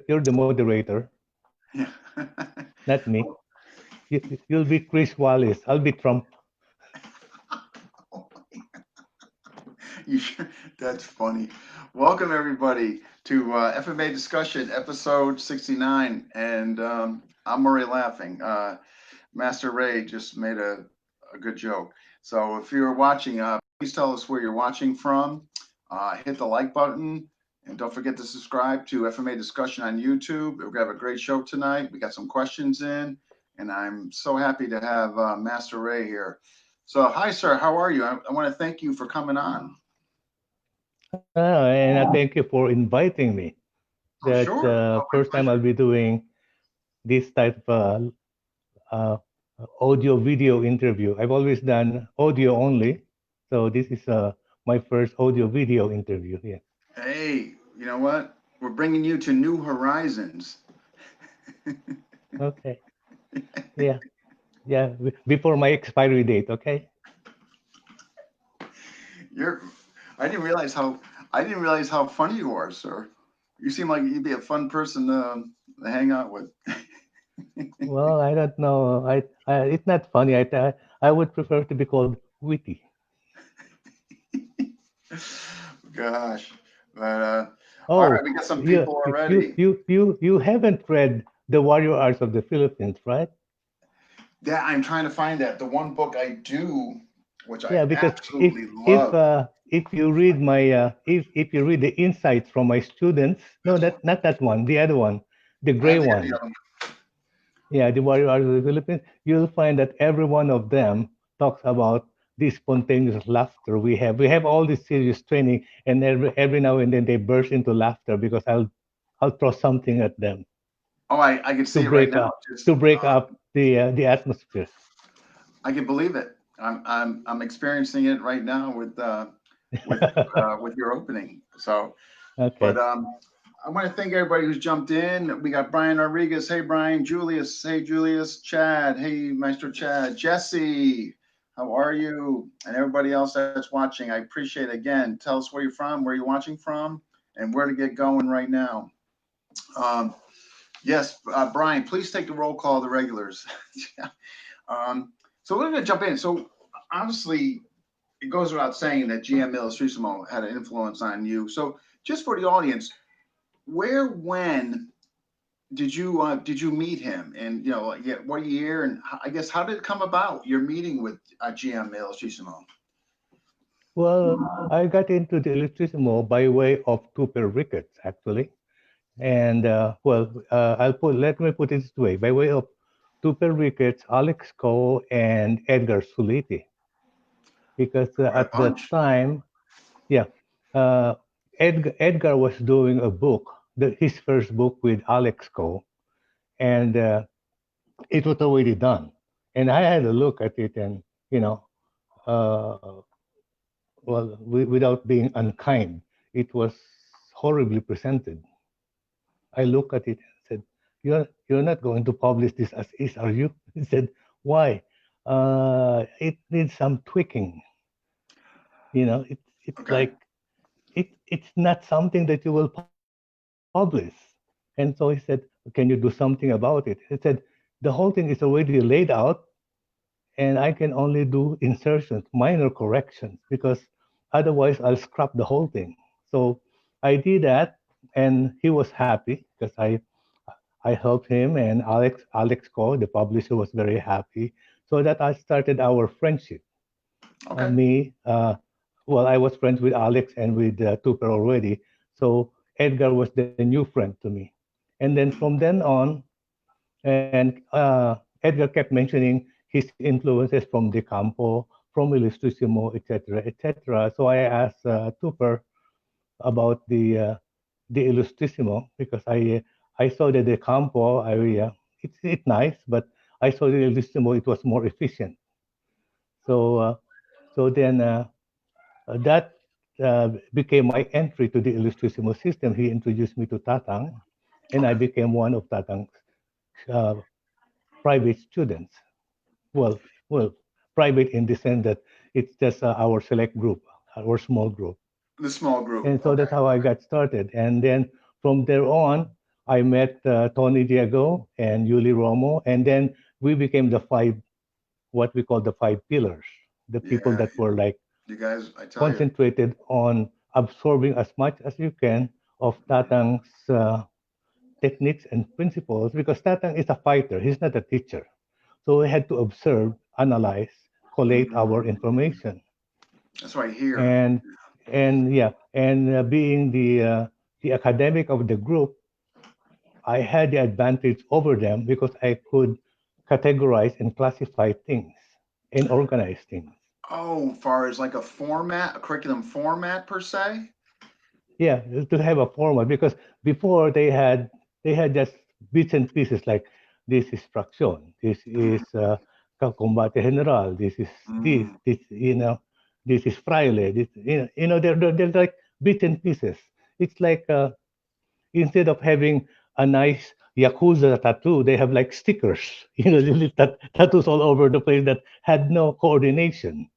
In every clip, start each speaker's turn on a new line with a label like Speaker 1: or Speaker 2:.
Speaker 1: you're the moderator,
Speaker 2: Yeah.
Speaker 1: not me. You'll be Chris Wallace. I'll be Trump.
Speaker 2: You sure? That's funny. Welcome everybody to FMA discussion episode 69, and I'm already laughing. Master Ray just made a good joke. So if you're watching, please tell us where you're watching from. Hit the like button, and don't forget to subscribe to FMA discussion on YouTube. We're gonna have a great show tonight. We got some questions in, and I'm so happy to have Master Ray here. So hi, sir. How are you? I want to thank you for coming on.
Speaker 1: And I thank you for inviting me.
Speaker 2: Oh,
Speaker 1: That's
Speaker 2: sure. Oh, my
Speaker 1: first time
Speaker 2: pleasure.
Speaker 1: I'll be doing this type of uh, audio video interview. I've always done audio only, so this is my first audio video interview. Yeah.
Speaker 2: Hey, you know what? We're bringing you to new horizons.
Speaker 1: Okay. Yeah. Yeah. Before my expiry date. Okay.
Speaker 2: You're, I didn't realize how funny you are, sir. You seem like you'd be a fun person to hang out with.
Speaker 1: Well, I don't know. It's not funny. I would prefer to be called witty.
Speaker 2: Gosh, but all right,
Speaker 1: Oh,
Speaker 2: we got some
Speaker 1: you
Speaker 2: people
Speaker 1: you
Speaker 2: already.
Speaker 1: you you you haven't read The Warrior Arts of the Philippines, right?
Speaker 2: Yeah, I'm trying to find that. The one book I do, which I
Speaker 1: Yeah, because
Speaker 2: absolutely love.
Speaker 1: if you read my if you read the insights from my students, no, that not that one, the other one, the
Speaker 2: I
Speaker 1: gray
Speaker 2: have the
Speaker 1: one.
Speaker 2: other
Speaker 1: Yeah, The Warrior Arts of the Philippines. You'll find that every one of them talks about this spontaneous laughter we have. We have all this serious training, and every now and then they burst into laughter because I'll throw something at them
Speaker 2: one. Oh, I can
Speaker 1: to
Speaker 2: see it right
Speaker 1: break
Speaker 2: now.
Speaker 1: up
Speaker 2: Just
Speaker 1: to break up the atmosphere.
Speaker 2: I can believe it. I'm experiencing it right now with with your opening. So, but
Speaker 1: Okay.
Speaker 2: I want to thank everybody who's jumped in. We got Brian Rodriguez. Hey Brian, Julius. Hey Julius. Chad. Hey Maestro Chad. Jesse. How are you? And everybody else that's watching, I appreciate it. Again. Tell us where you're from, where you're watching from, and where to get going right now. Um, yes, Brian, please take the roll call of the regulars. Um, so we're going to jump in. So obviously, it goes without saying that GM Illustrisimo had an influence on you. So just for the audience, where, when did you meet him, and yeah, what year, and I guess how did it come about your meeting with GM Illustrisimo?
Speaker 1: Well, I got into the electricity by way of Cooper Ricketts, actually. And let me put it this way: by way of Cooper Ricketts, Alex Coe, and Edgar Suliti, because
Speaker 2: Quite a
Speaker 1: at that
Speaker 2: bunch.
Speaker 1: time, yeah, uh, Edgar was doing a book, his first book with Alex Coe, and it was already done. And I had a look at it, and you know, uh, without being unkind, it was horribly presented. I looked at it and said, "You're not going to publish this as is, are you?" He said, "Why? It needs some tweaking. It's
Speaker 2: Okay.
Speaker 1: like it's not something that you will publish." And so he said, "Can you do something about it?" He said, "The whole thing is already laid out, and I can only do insertions, minor corrections, because otherwise I'll scrap the whole thing." So I did that, and he was happy because I helped him, and Alex Ko, the publisher, was very happy. So that I started our friendship.
Speaker 2: Okay.
Speaker 1: Me, I was friends with Alex and with Tupper already. So Edgar was the new friend to me. And then from then on, and Edgar kept mentioning his influences from De Campo, from Illustrissimo, etc., etc. So I asked Tupper about the Illustrissimo because I saw the De Campo. It's nice, but I saw the Illustrissimo. It was more efficient. So that became my entry to the Illustrissimo system. He introduced me to Tatang, and I
Speaker 2: Okay.
Speaker 1: became one of Tatang's uh, private students. Well, well, private in the sense that it's just our select group, our small group.
Speaker 2: The small group.
Speaker 1: And so
Speaker 2: Okay.
Speaker 1: that's how I got started. And then from there on, I met Tony Diego and Yuli Romo, and then we became the five, what we call the five pillars, the people
Speaker 2: Yeah,
Speaker 1: that were like
Speaker 2: you guys, I tell you.
Speaker 1: concentrated on absorbing as much as you can of Tatang's techniques and principles, because Tatang is a fighter, he's not a teacher. So we had to observe, analyze, collate our
Speaker 2: Mhm.
Speaker 1: information.
Speaker 2: That's what I hear.
Speaker 1: And being the academic of the group, I had the advantage over them because I could categorize and classify things and organize things.
Speaker 2: Oh, far as like a format, a curriculum format per se?
Speaker 1: Yeah, to have a format, because before they had just bits and pieces like this is fraction, this is combate general, this is
Speaker 2: Mm.
Speaker 1: this this is fraile, this they're like bits and pieces. It's like instead of having a nice yakuza tattoo, they have like stickers, little tattoos all over the place that had no coordination.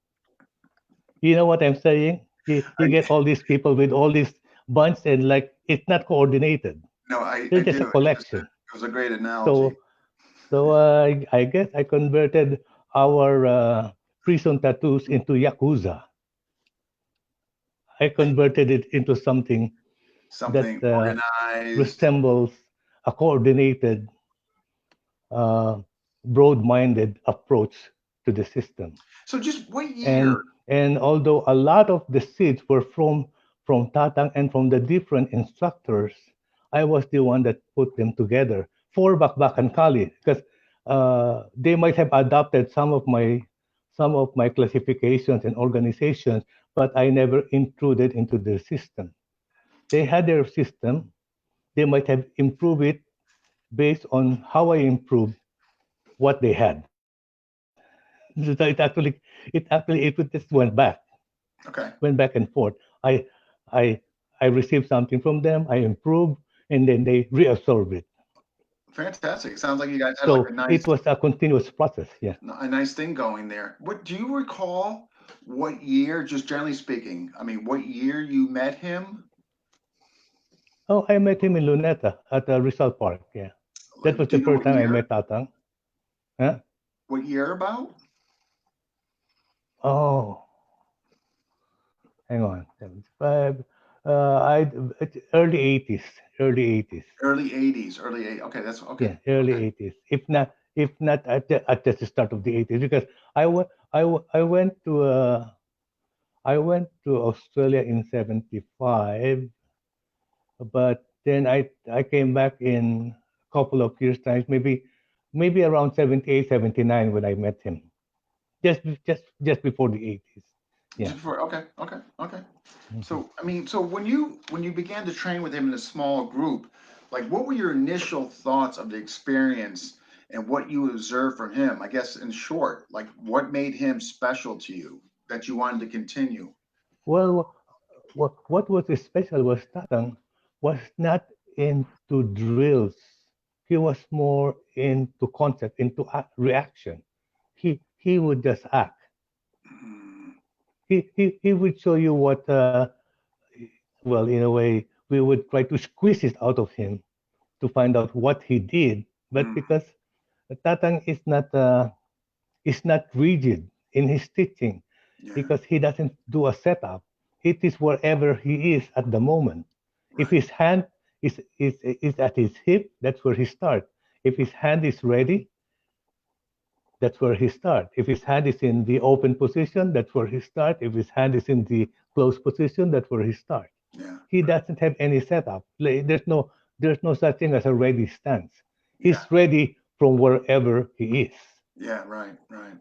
Speaker 1: You know what I'm saying? You
Speaker 2: I
Speaker 1: get all these people with all these bunch and like it's not coordinated.
Speaker 2: no,
Speaker 1: They're
Speaker 2: I
Speaker 1: just a
Speaker 2: do.
Speaker 1: collection.
Speaker 2: It was a great analogy.
Speaker 1: So I guess I converted our prison tattoos into yakuza. I converted it into something that
Speaker 2: Something organized.
Speaker 1: resembles a coordinated, uh, broad-minded approach to the system.
Speaker 2: So just what
Speaker 1: And
Speaker 2: year?
Speaker 1: although a lot of the seeds were from Tatang and from the different instructors, I was the one that put them together for Bakbakan Kali, because they might have adopted some of my classifications and organizations, but I never intruded into their system. They had their system. They might have improved it based on how I improved what they had. So it just
Speaker 2: Okay.
Speaker 1: went back and forth. I I I received something from them, I improved, and then they reabsorb it.
Speaker 2: Fantastic. Sounds like you guys had like
Speaker 1: So it was a continuous process. Yeah.
Speaker 2: a nice thing going there. What do you recall what year, just generally speaking, I mean, what year you met him?
Speaker 1: Oh, I met him in Luneta at Rizal Park. Yeah, that was
Speaker 2: Like, do
Speaker 1: the
Speaker 2: you know
Speaker 1: first
Speaker 2: what
Speaker 1: time I
Speaker 2: year?
Speaker 1: met Tatang. Huh?
Speaker 2: What year about?
Speaker 1: Oh, hang on, 75. It's early 80s, early 80s.
Speaker 2: Early 80s, early 80s. Okay, that's okay.
Speaker 1: Yeah, early
Speaker 2: Okay.
Speaker 1: 80s. If not at the start of the 80s, because I went to Australia in 75, but then I came back in a couple of years times, maybe around 78, 79 when I met him. Just before the 80s. Yeah.
Speaker 2: Just before, okay, okay, okay.
Speaker 1: Mhm.
Speaker 2: So, I mean, so when you began to train with him in a small group, like what were your initial thoughts of the experience and what you observed from him? I guess in short, like what made him special to you that you wanted to continue?
Speaker 1: Well, what was special was Tatang was not into drills. He was more into concept, into reaction. He would just act.
Speaker 2: Mm,
Speaker 1: He would show you what. Well, in a way, we would try to squeeze it out of him to find out what he did. But
Speaker 2: mm,
Speaker 1: because Tatang is not rigid in his teaching,
Speaker 2: yeah,
Speaker 1: because he doesn't do a setup. It is wherever he is at the moment. If
Speaker 2: right.
Speaker 1: his hand is at his hip, that's where he starts. If his hand is ready, that's where he starts. If his hand is in the open position, that's where he starts. If his hand is in the closed position, that's where he starts.
Speaker 2: Yeah,
Speaker 1: He doesn't have any setup. There's no such thing as a ready stance.
Speaker 2: yeah,
Speaker 1: He's ready from wherever he is.
Speaker 2: yeah, right, right.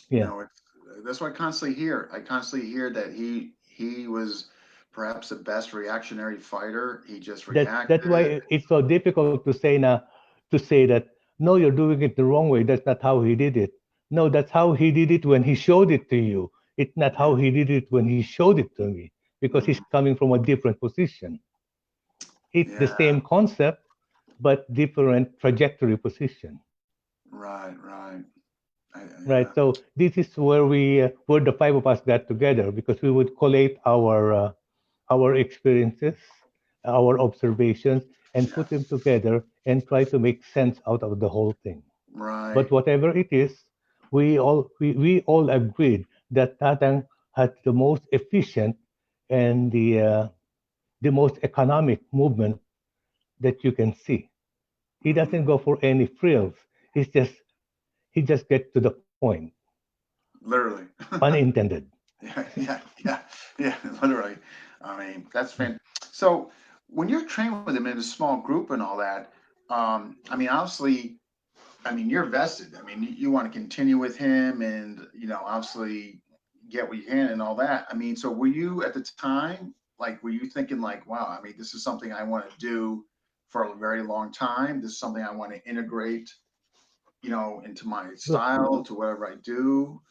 Speaker 1: Yeah.
Speaker 2: No, it's that's what I constantly hear. I constantly hear that he was perhaps the best reactionary fighter. He just
Speaker 1: That's
Speaker 2: reacted.
Speaker 1: why it's so difficult to say that no, you're doing it the wrong way. That's not how he did it. No, that's how he did it when he showed it to you. It's not
Speaker 2: Yeah.
Speaker 1: how he did it when he showed it to me, because he's
Speaker 2: Mm,
Speaker 1: coming from a different position. It's the
Speaker 2: yeah,
Speaker 1: same concept but different trajectory position.
Speaker 2: right, right.
Speaker 1: Right.
Speaker 2: Yeah,
Speaker 1: So this is where the five of us got together, because we would collate our experiences, our observations, and put them together and try to make sense out of the whole thing. But
Speaker 2: Right.
Speaker 1: whatever it is, we all agreed that Tatang had the most efficient and the most economic movement that you can see. He doesn't go for any frills. He just gets to the point.
Speaker 2: Literally.
Speaker 1: Pun intended.
Speaker 2: Yeah, yeah, yeah, yeah, literally. I mean, that's fantastic. So when you're training with him in a small group and all that, I mean, obviously, I mean, you're vested. I mean, you want to continue with him and, obviously get what you can and all that. I mean, so were you at the time, like, were you thinking like, wow, I mean, this is something I want to do for a very long time. This is something I want to integrate, into my
Speaker 1: Look,
Speaker 2: style, to whatever I do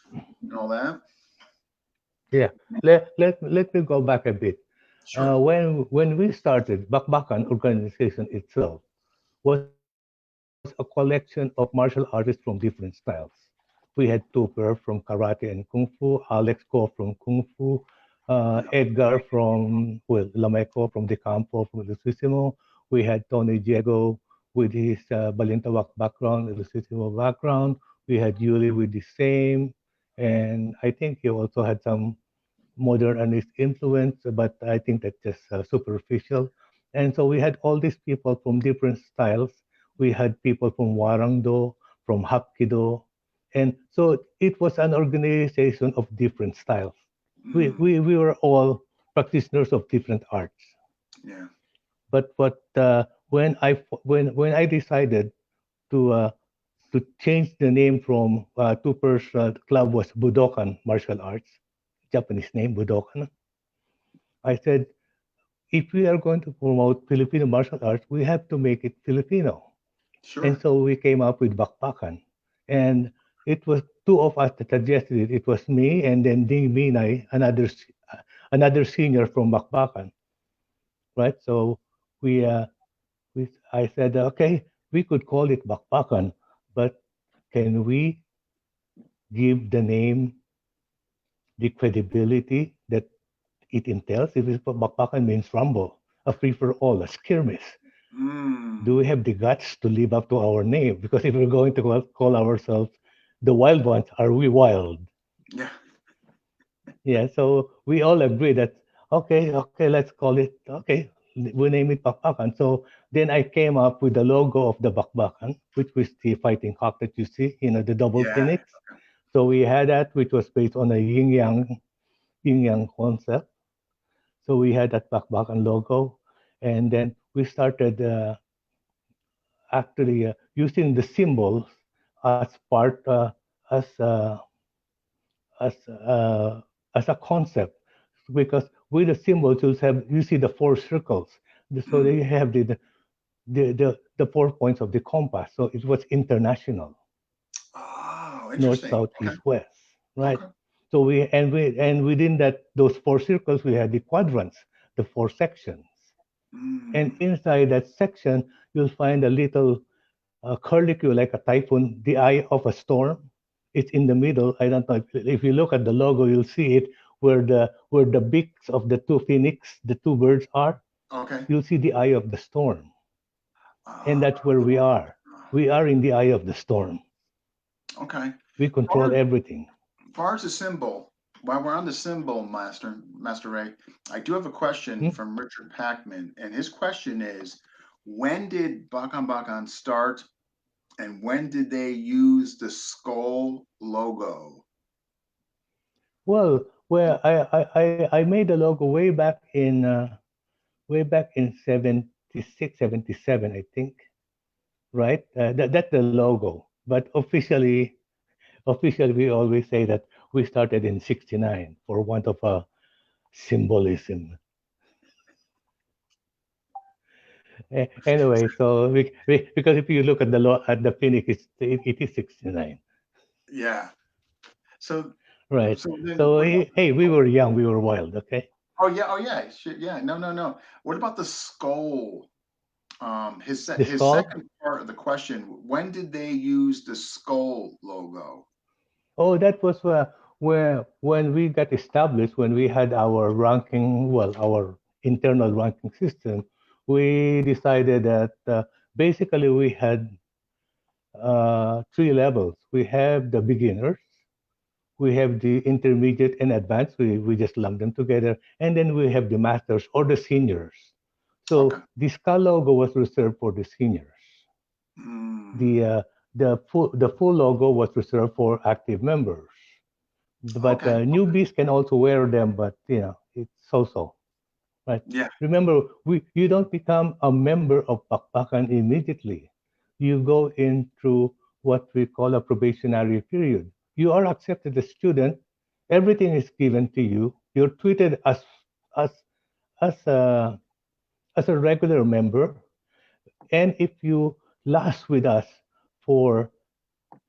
Speaker 2: and all that?
Speaker 1: yeah. Let me go back a bit.
Speaker 2: Sure.
Speaker 1: When we started, Bakbakan organization itself was a collection of martial artists from different styles. We had Tupper from karate and kung fu, Alex Ko from kung fu,
Speaker 2: Yeah.
Speaker 1: Edgar from Lameco from the Campo from Illustrisimo. We had Tony Diego with his Balintawak background, Illustrisimo background. We had Yuli with the same, and I think he also had some modernist influence, but I think that's just superficial. And so we had all these people from different styles. We had people from Warangdo, from Hapkido, and so it was an organization of different styles.
Speaker 2: Mm,
Speaker 1: We were all practitioners of different arts.
Speaker 2: yeah.
Speaker 1: When I decided to uh, to change the name from Tupper's club was Budokan Martial Arts, Japanese name Budokan. I said, if we are going to promote Filipino martial arts, we have to make it Filipino. And
Speaker 2: Sure.
Speaker 1: so we came up with Bakbakan. And it was two of us that suggested it. It was me and then Ding Minay, another senior from Bakbakan, right? So we, uh, I said, okay, we could call it Bakbakan, but can we give the name the credibility that it entails? If it's Bakbakan means rumble, a free for all, a skirmish. Do
Speaker 2: Mm,
Speaker 1: we have the guts to live up to our name? Because if we're going to call ourselves the wild ones, are we wild?
Speaker 2: yeah.
Speaker 1: Yeah, so we all agree that, okay, let's call it, okay, we name it Bakbakan. So then I came up with the logo of the Bakbakan, which was the fighting cock that you see, the double
Speaker 2: Yeah.
Speaker 1: phoenix. So we had that, which was based on a yin yang concept. So we had that Bakbakan logo. And then we started actually using the symbols as part as uh, as a concept, because with the symbols you see the four circles. So
Speaker 2: Mm.
Speaker 1: they have the 4 points of the compass. So it was international,
Speaker 2: Oh,
Speaker 1: north,
Speaker 2: interesting.
Speaker 1: south,
Speaker 2: Okay.
Speaker 1: east, west, right?
Speaker 2: Okay.
Speaker 1: So and within those four circles we had the quadrants, the four sections. And
Speaker 2: Mm.
Speaker 1: inside that section, you'll find a little curlicue like a typhoon, the eye of a storm. It's in the middle. I don't know if you look at the logo, you'll see it where the beaks of the two phoenix, the two birds are.
Speaker 2: Okay.
Speaker 1: You'll see the eye of the storm, and
Speaker 2: Uh,
Speaker 1: that's where we are. We are in the eye of the storm.
Speaker 2: okay.
Speaker 1: We control
Speaker 2: Far,
Speaker 1: everything.
Speaker 2: far as the symbol, while we're on the symbol, Master Ray, I do have a question
Speaker 1: Hmm?
Speaker 2: from Richard Packman, and his question is, when did Bakambakan start, and when did they use the skull logo?
Speaker 1: Well, I made the logo way back in 76, 77, I think, right? That's the logo. But officially, we always say that we started in 69 for want of a symbolism. Anyway, so because if you look at the Phoenix, it is 69,
Speaker 2: Yeah. So,
Speaker 1: right?
Speaker 2: so then
Speaker 1: So
Speaker 2: what about
Speaker 1: hey, we were young, we were wild, okay?
Speaker 2: oh yeah, shit, yeah. No, no, no. What about the skull?
Speaker 1: The
Speaker 2: His
Speaker 1: skull.
Speaker 2: second part of the question, when did they use the skull logo?
Speaker 1: Oh, that was where when we got established, when we had our ranking, well, our internal ranking system, we decided that basically we had three levels. We have the beginners, we have the intermediate and advanced. We just lump them together, and then we have the masters or the seniors.
Speaker 2: Okay.
Speaker 1: So the Ska logo was reserved for the seniors.
Speaker 2: Mm,
Speaker 1: The full logo was reserved for active members. But
Speaker 2: okay.
Speaker 1: newbies can also wear them, but it's so-so, right?
Speaker 2: Yeah.
Speaker 1: Remember, you don't become a member of Bakbakan immediately. You go in through what we call a probationary period. You are accepted as student. Everything is given to you. You're treated as as a as a regular member. And if you last with us for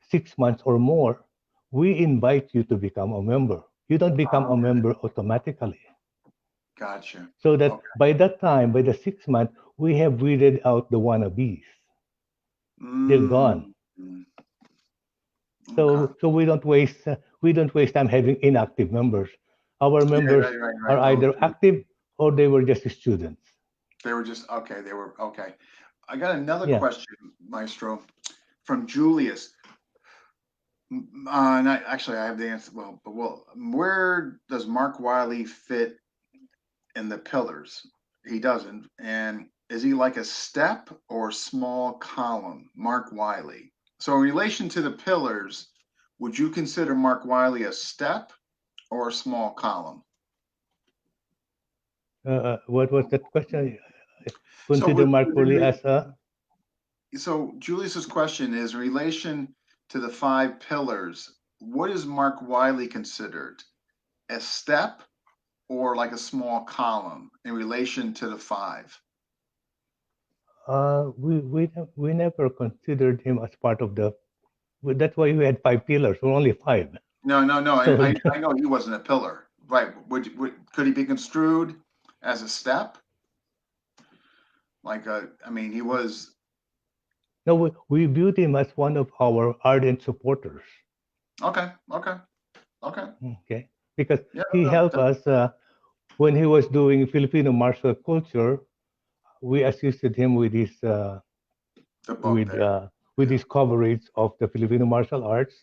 Speaker 1: 6 months or more, we invite you to become a member. You don't become a
Speaker 2: Okay.
Speaker 1: member automatically.
Speaker 2: Gotcha.
Speaker 1: So that
Speaker 2: Okay.
Speaker 1: by that time, by the 6 month, we have weeded out the wannabes. They're gone.
Speaker 2: Mm, mm, okay.
Speaker 1: So we don't waste time having inactive members. Our
Speaker 2: Yeah,
Speaker 1: members
Speaker 2: right, right,
Speaker 1: are
Speaker 2: right. Those
Speaker 1: either active or they were just students.
Speaker 2: they were just okay. They were okay. I got another
Speaker 1: Yeah.
Speaker 2: question, Maestro, from Julius. And actually, I have the answer. Well, where does Mark Wiley fit in the pillars? He doesn't. And is he like a step or small column? Mark Wiley. So, in relation to the pillars, would you consider Mark Wiley a step or a small column?
Speaker 1: What was that question?
Speaker 2: So,
Speaker 1: Consider Mark Foley as a
Speaker 2: Julius's question is in relation to the five pillars. What is Mark Wiley considered? A step or like a small column in relation to the five?
Speaker 1: we never considered him as part of the. That's why we had five pillars. We're only five.
Speaker 2: No, no, no.
Speaker 1: So
Speaker 2: I know he wasn't a pillar, right? Could he be construed as a step? I mean, he was.
Speaker 1: no, we viewed him as one of our ardent supporters.
Speaker 2: Okay, okay, okay.
Speaker 1: Okay, because
Speaker 2: Yeah,
Speaker 1: he
Speaker 2: no,
Speaker 1: helped us when he was doing Filipino martial culture. We assisted him
Speaker 2: the book
Speaker 1: with
Speaker 2: there.
Speaker 1: uh, with
Speaker 2: Yeah.
Speaker 1: his coverage of the Filipino martial arts,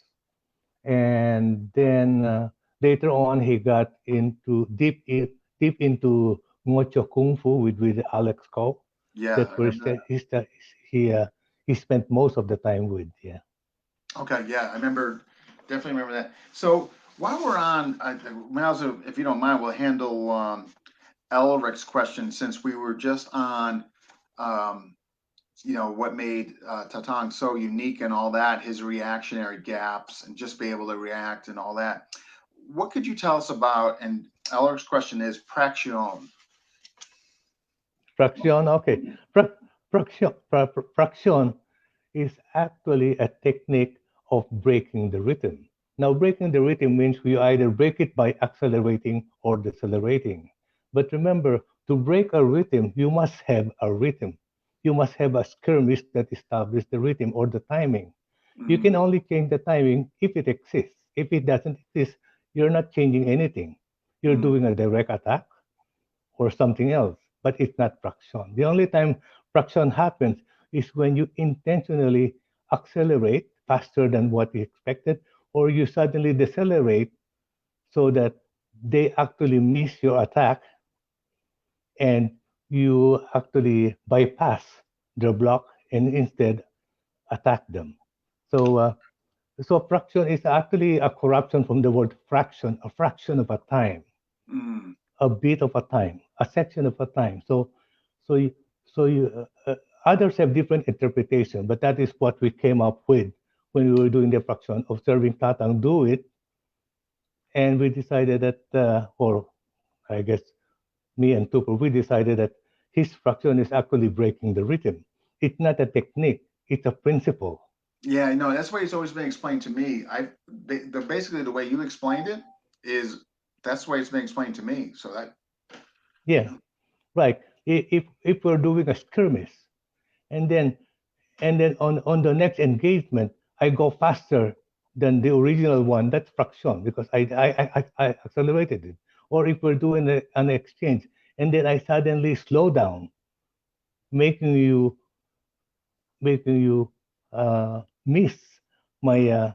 Speaker 1: and then later on he got deep into Ngocho Kung Fu with Alex Ko.
Speaker 2: Yeah,
Speaker 1: That's
Speaker 2: I
Speaker 1: where
Speaker 2: remember that.
Speaker 1: he spent most of the time with. Yeah.
Speaker 2: Okay, yeah, I remember, definitely remember that. So while we're on, Mauser, if you don't mind, we'll handle Elric's question since we were just on, um, what made Tatang so unique and all that, his reactionary gaps and just be able to react and all that. What could you tell us about? And Elric's question is Praxion.
Speaker 1: Fraction. Okay. Fraction is actually a technique of breaking the rhythm. Now, breaking the rhythm means we either break it by accelerating or decelerating. But remember, to break a rhythm, you must have a rhythm. You must have a skirmish that establishes the rhythm or the timing. You can
Speaker 2: Mm,
Speaker 1: only change the timing if it exists. If it doesn't exist, you're not changing anything. You're
Speaker 2: mm,
Speaker 1: doing a direct attack or something else, but it's not fraction. The only time fraction happens is when you intentionally accelerate faster than what you expected, or you suddenly decelerate so that they actually miss your attack and you actually bypass their block and instead attack them. So, so fraction is actually a corruption from the word fraction, a fraction of a time,
Speaker 2: mm.
Speaker 1: a bit of a time, a section of a time. So, you, others have different interpretation, but that is what we came up with when we were doing the fraction, observing Tatang do it, and we decided that, or I guess me and Tupper, we decided that his fraction is actually breaking the rhythm. It's not a technique; it's a principle.
Speaker 2: Yeah, I know. That's why it's always been explained to me. Basically the way you explained it is that's the way it's been explained to me. So that,
Speaker 1: Yeah, right. If we're doing a skirmish, and then on the next engagement, I go faster than the original one. That's fraction because I accelerated it. Or if we're doing an exchange and then I suddenly slow down, making you making you miss my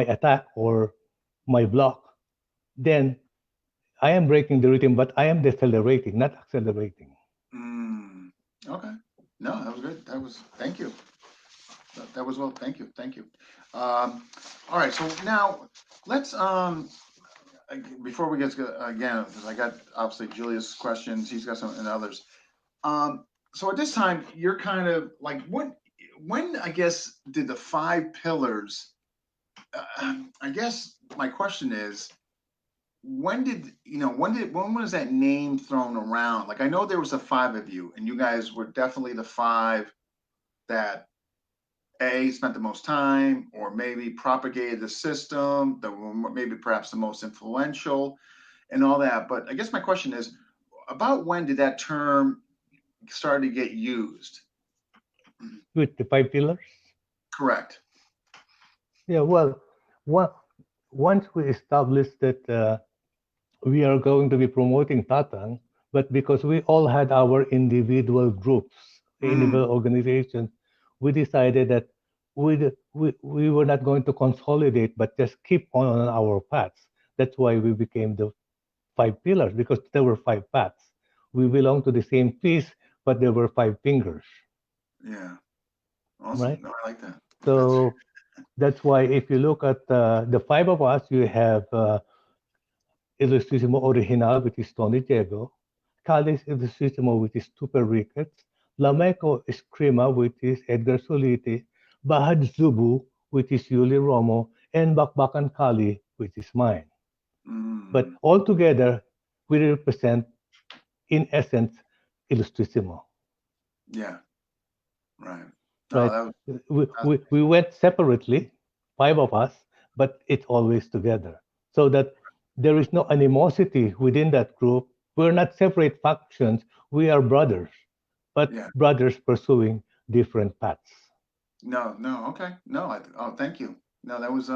Speaker 1: attack or my block, then I am breaking the rhythm, but I am decelerating, not accelerating.
Speaker 2: Mm, okay. No, that was good. Thank you. That was well. Thank you. Thank you. All right. So now let's, before we get to, again, because I got obviously Julius' questions, he's got some and others. So at this time, you're kind of like, when I guess did the five pillars, I guess my question is, when was that name thrown around? Like, I know there was the five of you, and you guys were definitely the five that spent the most time, or maybe propagated the system, that were maybe perhaps the most influential, and all that. But I guess my question is, about when did that term start to get used?
Speaker 1: With the five pillars.
Speaker 2: Correct.
Speaker 1: Yeah, well, what, once we established that we are going to be promoting Tatang, but because we all had our individual groups,
Speaker 2: Mm,
Speaker 1: individual organizations, we decided that we were not going to consolidate, but just keep on our paths. That's why we became the five pillars, because there were five paths. We belong to the same piece, but there were five fingers,
Speaker 2: yeah. Awesome.
Speaker 1: right?
Speaker 2: No, I like that. That's
Speaker 1: So that's why if you look at the five of us, you have Illustrisimo Original, which is Tony Diego, Calis Illustrisimo, which is Super Ricketts, Lameco Escrima, which is Edgar Soliti, Bahad Zubu, which is Yuli Romo, and Bakbakan Kali, which is mine. But
Speaker 2: mm,
Speaker 1: altogether, we represent, in essence, Illustrisimo,
Speaker 2: yeah. Right. No,
Speaker 1: right?
Speaker 2: that was
Speaker 1: We went separately, five of us, but it's always together. So that there is no animosity within that group. We're not separate factions. We are brothers, but
Speaker 2: yeah.
Speaker 1: brothers pursuing different paths.
Speaker 2: No, no, okay. No, thank you. No, that was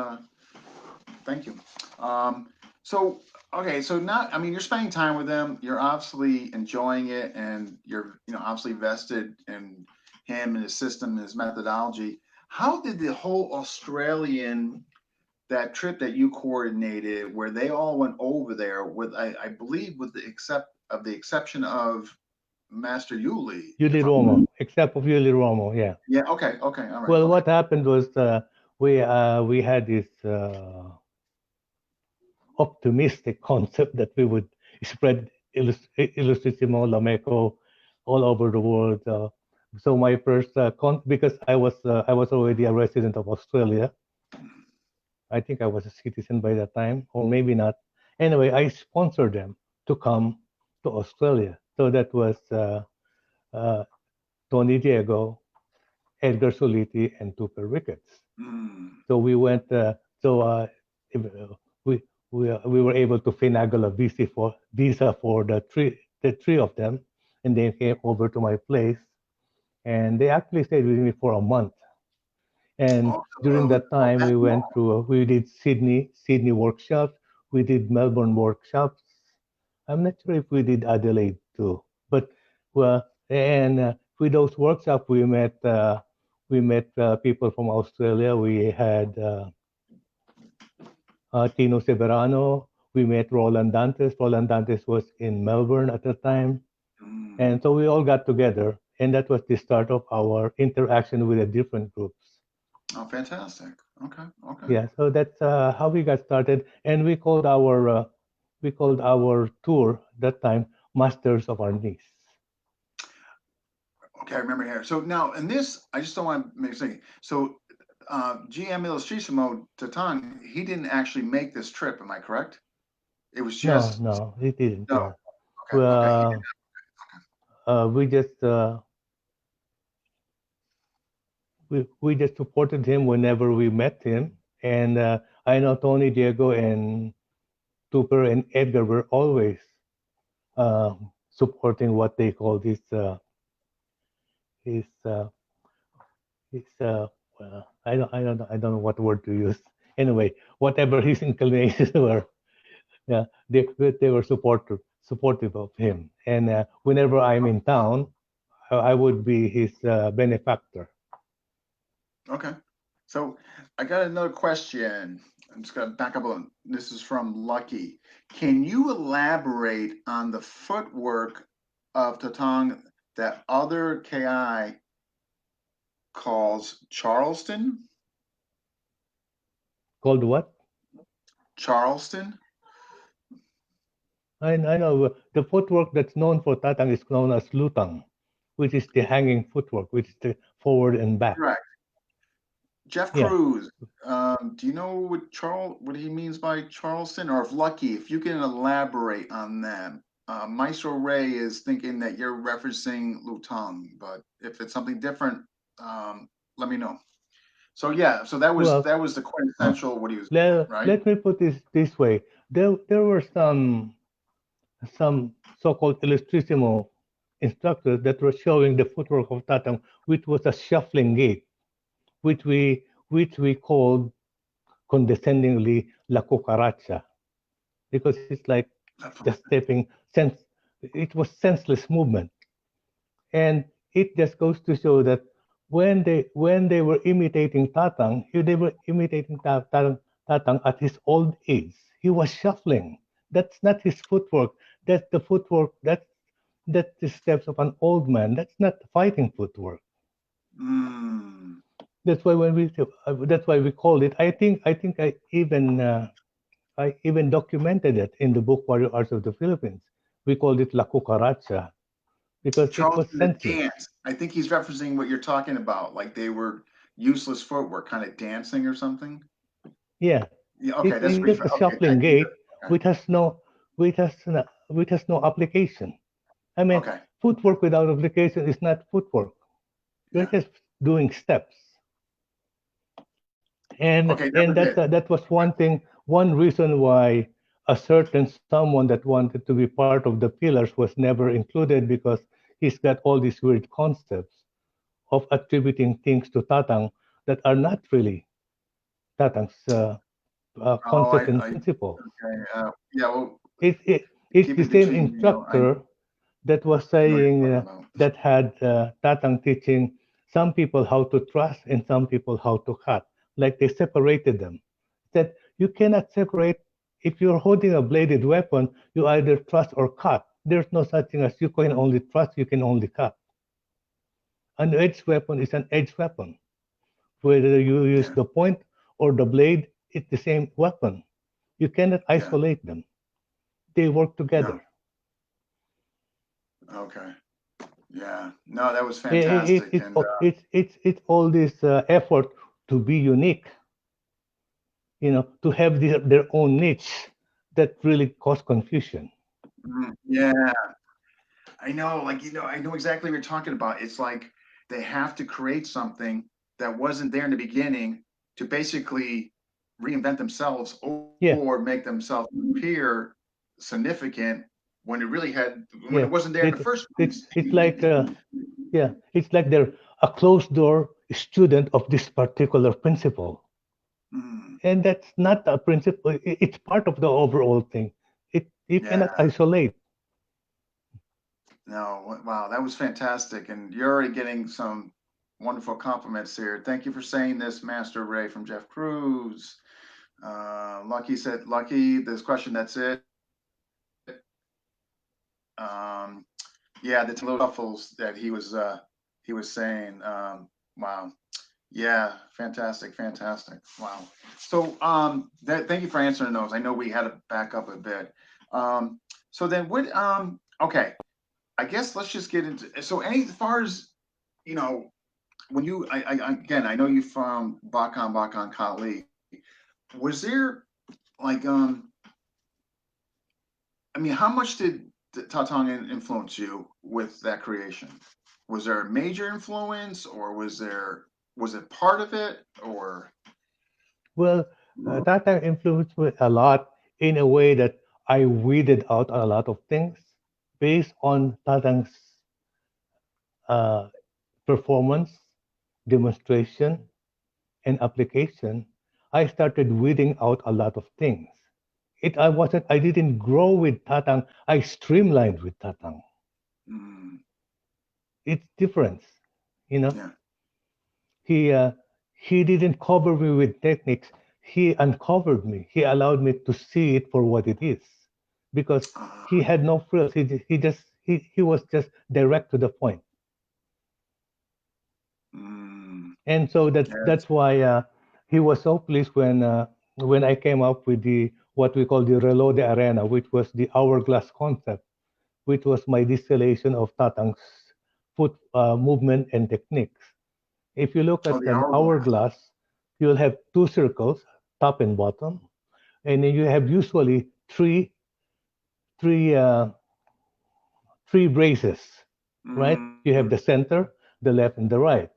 Speaker 2: thank you. Um, so okay, so now I mean you're spending time with them, you're obviously enjoying it, and you're obviously vested in him and his system and his methodology. How did the whole Australian that trip that you coordinated where they all went over there with I believe with the exception of Master Yuli,
Speaker 1: Yuli
Speaker 2: if I'm
Speaker 1: Romo, except for Yuli Romo, yeah.
Speaker 2: yeah, okay, okay, all right,
Speaker 1: Well,
Speaker 2: okay.
Speaker 1: what happened was we had this optimistic concept that we would spread Illustrisimo Lameco all over the world. So my first because I was already a resident of Australia. I think I was a citizen by that time, or maybe not. Anyway, I sponsored them to come to Australia. So that was uh, Tony Diego, Edgar Soliti, and Tupper Ricketts.
Speaker 2: Mm,
Speaker 1: So we went. We we were able to finagle a visa for the three of them, and they came over to my place, and they actually stayed with me for a month. And
Speaker 2: also,
Speaker 1: during that time,
Speaker 2: that
Speaker 1: we
Speaker 2: long.
Speaker 1: went through. We did Sydney workshops. We did Melbourne workshops. I'm not sure if we did Adelaide too, but and with those workshops, we met people from Australia. We had Tino Severano. We met Roland Dantes. Roland Dantes was in Melbourne at the time.
Speaker 2: Mm,
Speaker 1: And so we all got together. And that was the start of our interaction with the different groups.
Speaker 2: oh, fantastic. Okay, okay.
Speaker 1: Yeah, so that's how we got started. And we called our tour that time Masters of Our Niche.
Speaker 2: Okay, I remember here. So now, in this, I just don't want to make a mistake. So, GM Illustrissimo Tatang, he didn't actually make this trip. Am I correct? It was
Speaker 1: No,
Speaker 2: just
Speaker 1: no, it didn't.
Speaker 2: no. Okay, okay.
Speaker 1: Well, we just we just supported him whenever we met him. And I know Tony, Diego, and Tupper and Edgar were always supporting what they call his his I don't know what word to use. Anyway, whatever his inclinations were, yeah, they were supportive of him. And whenever I'm in town, I would be his benefactor.
Speaker 2: Okay. So I got another question. I'm just gonna back up a little. This is from Lucky. Can you elaborate on the footwork of Tatang that other KI calls Charleston?
Speaker 1: Called what?
Speaker 2: Charleston?
Speaker 1: I know the footwork that's known for Tatang is known as lutang, which is the hanging footwork, which is the forward and back.
Speaker 2: Correct. Jeff
Speaker 1: Yeah.
Speaker 2: Cruz, do you know what he means by Charleston? Or if Lucky, if you can elaborate on that. Maestro Ray is thinking that you're referencing Lutang, but if it's something different, let me know. So yeah, so that was
Speaker 1: Well,
Speaker 2: the quintessential what he was right.
Speaker 1: let me put this way. There were some so-called Illustrisimo instructors that were showing the footwork of Tatang, which was a shuffling gait, which we called condescendingly la cucaracha, because it's like just stepping sense. It was senseless movement, and it just goes to show that when they were imitating Tatang, they were imitating Tatang at his old age. He was shuffling. That's not his footwork. That's the footwork. That's the steps of an old man. That's not fighting footwork.
Speaker 2: Mm.
Speaker 1: That's why that's why we called it. I think I even documented it in the book Warrior Arts of the Philippines. We called it La Cucaracha because it was
Speaker 2: Charleston the
Speaker 1: senseless.
Speaker 2: dance. I think he's referencing what you're talking about, like they were useless footwork, kind of dancing or something.
Speaker 1: Yeah,
Speaker 2: Yeah, okay, that's
Speaker 1: it's
Speaker 2: what
Speaker 1: just a
Speaker 2: he's okay.
Speaker 1: shuffling gait
Speaker 2: Okay.
Speaker 1: which has no which has no, which has no application. I mean,
Speaker 2: Okay.
Speaker 1: footwork without application is not footwork. You're
Speaker 2: Yeah.
Speaker 1: just doing steps. And
Speaker 2: Okay, that
Speaker 1: and
Speaker 2: was it.
Speaker 1: that was one reason why a certain someone that wanted to be part of the pillars was never included, because he's got all these weird concepts of attributing things to Tatang that are not really Tatang's
Speaker 2: Oh,
Speaker 1: concept and principles.
Speaker 2: okay. Yeah, well,
Speaker 1: It's
Speaker 2: keep
Speaker 1: the
Speaker 2: it
Speaker 1: same
Speaker 2: between, I
Speaker 1: instructor that was
Speaker 2: know what
Speaker 1: saying
Speaker 2: you're talking about.
Speaker 1: that had Tatang teaching some people how to thrust and some people how to cut. Like they separated them. That you cannot separate. If you're holding a bladed weapon, you either thrust or cut. There's no such thing as you can only thrust, you can only cut. An edged weapon is an edged weapon. Whether you use
Speaker 2: Yeah,
Speaker 1: the point or the blade, it's the same weapon. You cannot
Speaker 2: yeah,
Speaker 1: isolate them. They work
Speaker 2: no,
Speaker 1: together.
Speaker 2: okay, yeah, no, that was
Speaker 1: It,
Speaker 2: fantastic,
Speaker 1: it,
Speaker 2: and
Speaker 1: it's all this effort to be unique, to have their own niche that really cause confusion.
Speaker 2: yeah, I know, like I know exactly what you're talking about. It's like they have to create something that wasn't there in the beginning to basically reinvent themselves
Speaker 1: Yeah,
Speaker 2: or make themselves appear significant when it really had when
Speaker 1: yeah.
Speaker 2: it wasn't there in the
Speaker 1: It,
Speaker 2: first
Speaker 1: it,
Speaker 2: place.
Speaker 1: it's like, yeah, it's like they're a closed door student of this particular principle.
Speaker 2: Mm,
Speaker 1: And that's not a principle, it's part of the overall thing. You cannot
Speaker 2: yeah.
Speaker 1: isolate.
Speaker 2: No, wow, that was fantastic. And you're already getting some wonderful compliments here. Thank you for saying this, Master Ray from Jeff Cruz. Lucky said, Lucky, this question, that's it. Um, yeah, the shuffles that he was saying. Wow. Yeah, fantastic, fantastic. Wow. So thank you for answering those. I know we had to back up a bit. So then what okay. I guess let's just get into so any as far as you know when you again I know you from Bakambakan Kali. Was there like I mean how much did Tatang influence you with that creation? Was there a major influence or was it part of it or
Speaker 1: Well, Tatang influenced me a lot in a way that I weeded out a lot of things based on Tatang's uh, performance, demonstration, and application. I started weeding out a lot of things. I didn't grow with Tatang, I streamlined with Tatang.
Speaker 2: mm,
Speaker 1: it's different. You know,
Speaker 2: Yeah.
Speaker 1: he uh, he didn't cover me with techniques. He uncovered me. He allowed me to see it for what it is, because he
Speaker 2: Ah,
Speaker 1: had no frills. He was just direct to the point.
Speaker 2: mm,
Speaker 1: And so
Speaker 2: yes.
Speaker 1: that's why he was so pleased when I came up with the what we call the Relo de Arena, which was the hourglass concept, which was my distillation of Tatang's foot movement and techniques. If you look
Speaker 2: Oh,
Speaker 1: at
Speaker 2: the
Speaker 1: an
Speaker 2: hourglass.
Speaker 1: hourglass, you'll have two circles, top and bottom, and then you have usually three three braces, right? You
Speaker 2: Mm,
Speaker 1: have the center, the left, and the right.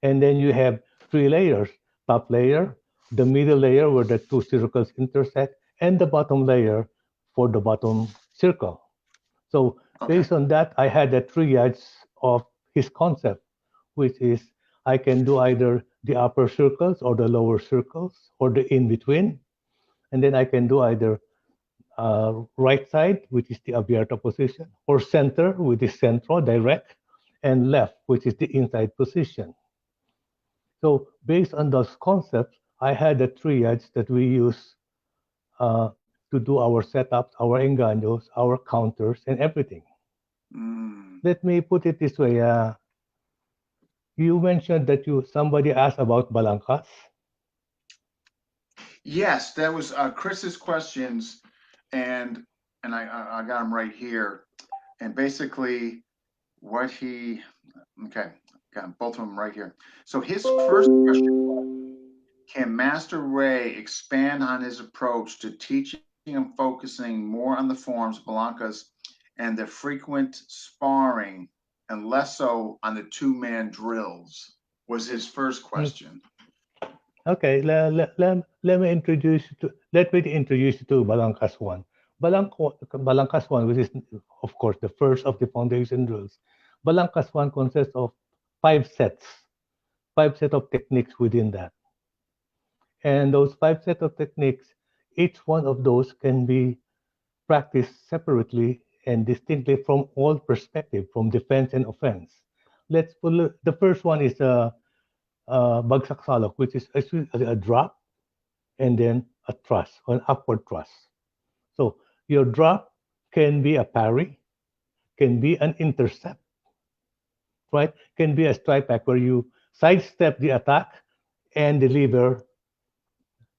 Speaker 1: And then you have three layers: top layer, the middle layer where the two circles intersect, and the bottom layer for the bottom circle. So
Speaker 2: okay.
Speaker 1: based on that, I had a triage of his concept, which is I can do either the upper circles or the lower circles or the in between. And then I can do either right side, which is the abierto position, or center, which is centro, direct, and left, which is the inside position. So based on those concepts, I had a triage that we use to do our setups, our engaños, our counters, and everything.
Speaker 2: Mm.
Speaker 1: Let me put it this way. You mentioned that somebody asked about Balangkas.
Speaker 2: Yes, that was Chris's questions, and I got them right here. And basically, what he okay, got both of them right here. So his first question was, can Master Ray expand on his approach to teaching and focusing more on the forms, Blanca's, and the frequent sparring, and less so on the two-man drills? Was his first
Speaker 1: Mm,
Speaker 2: question.
Speaker 1: okay, let me introduce you to Balangkas one. Balangkas one, which is of course the first of the foundation rules. Balangkas one consists of five sets, five set of techniques within that. And those five set of techniques, each one of those can be practiced separately and distinctly from all perspective, from defense and offense. Let's put the first one is bagsak salok, which is actually a drop and then a thrust, an upward thrust. So your drop can be a parry, can be an intercept, right? Can be a strike back where you sidestep the attack and deliver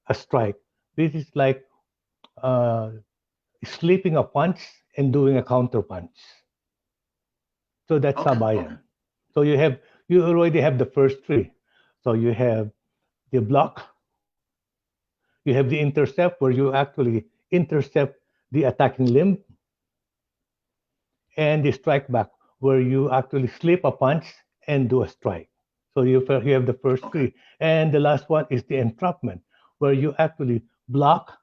Speaker 1: a strike. This is like uh, slipping a punch and doing a counter punch. So that's
Speaker 2: Okay, okay,
Speaker 1: sabayan. So you already have the first three. So you have the block, you have the intercept where you actually intercept the attacking limb, and the strike back where you actually slip a punch and do a strike. So you have the first
Speaker 2: okay.
Speaker 1: three. And the last one is the entrapment, where you actually block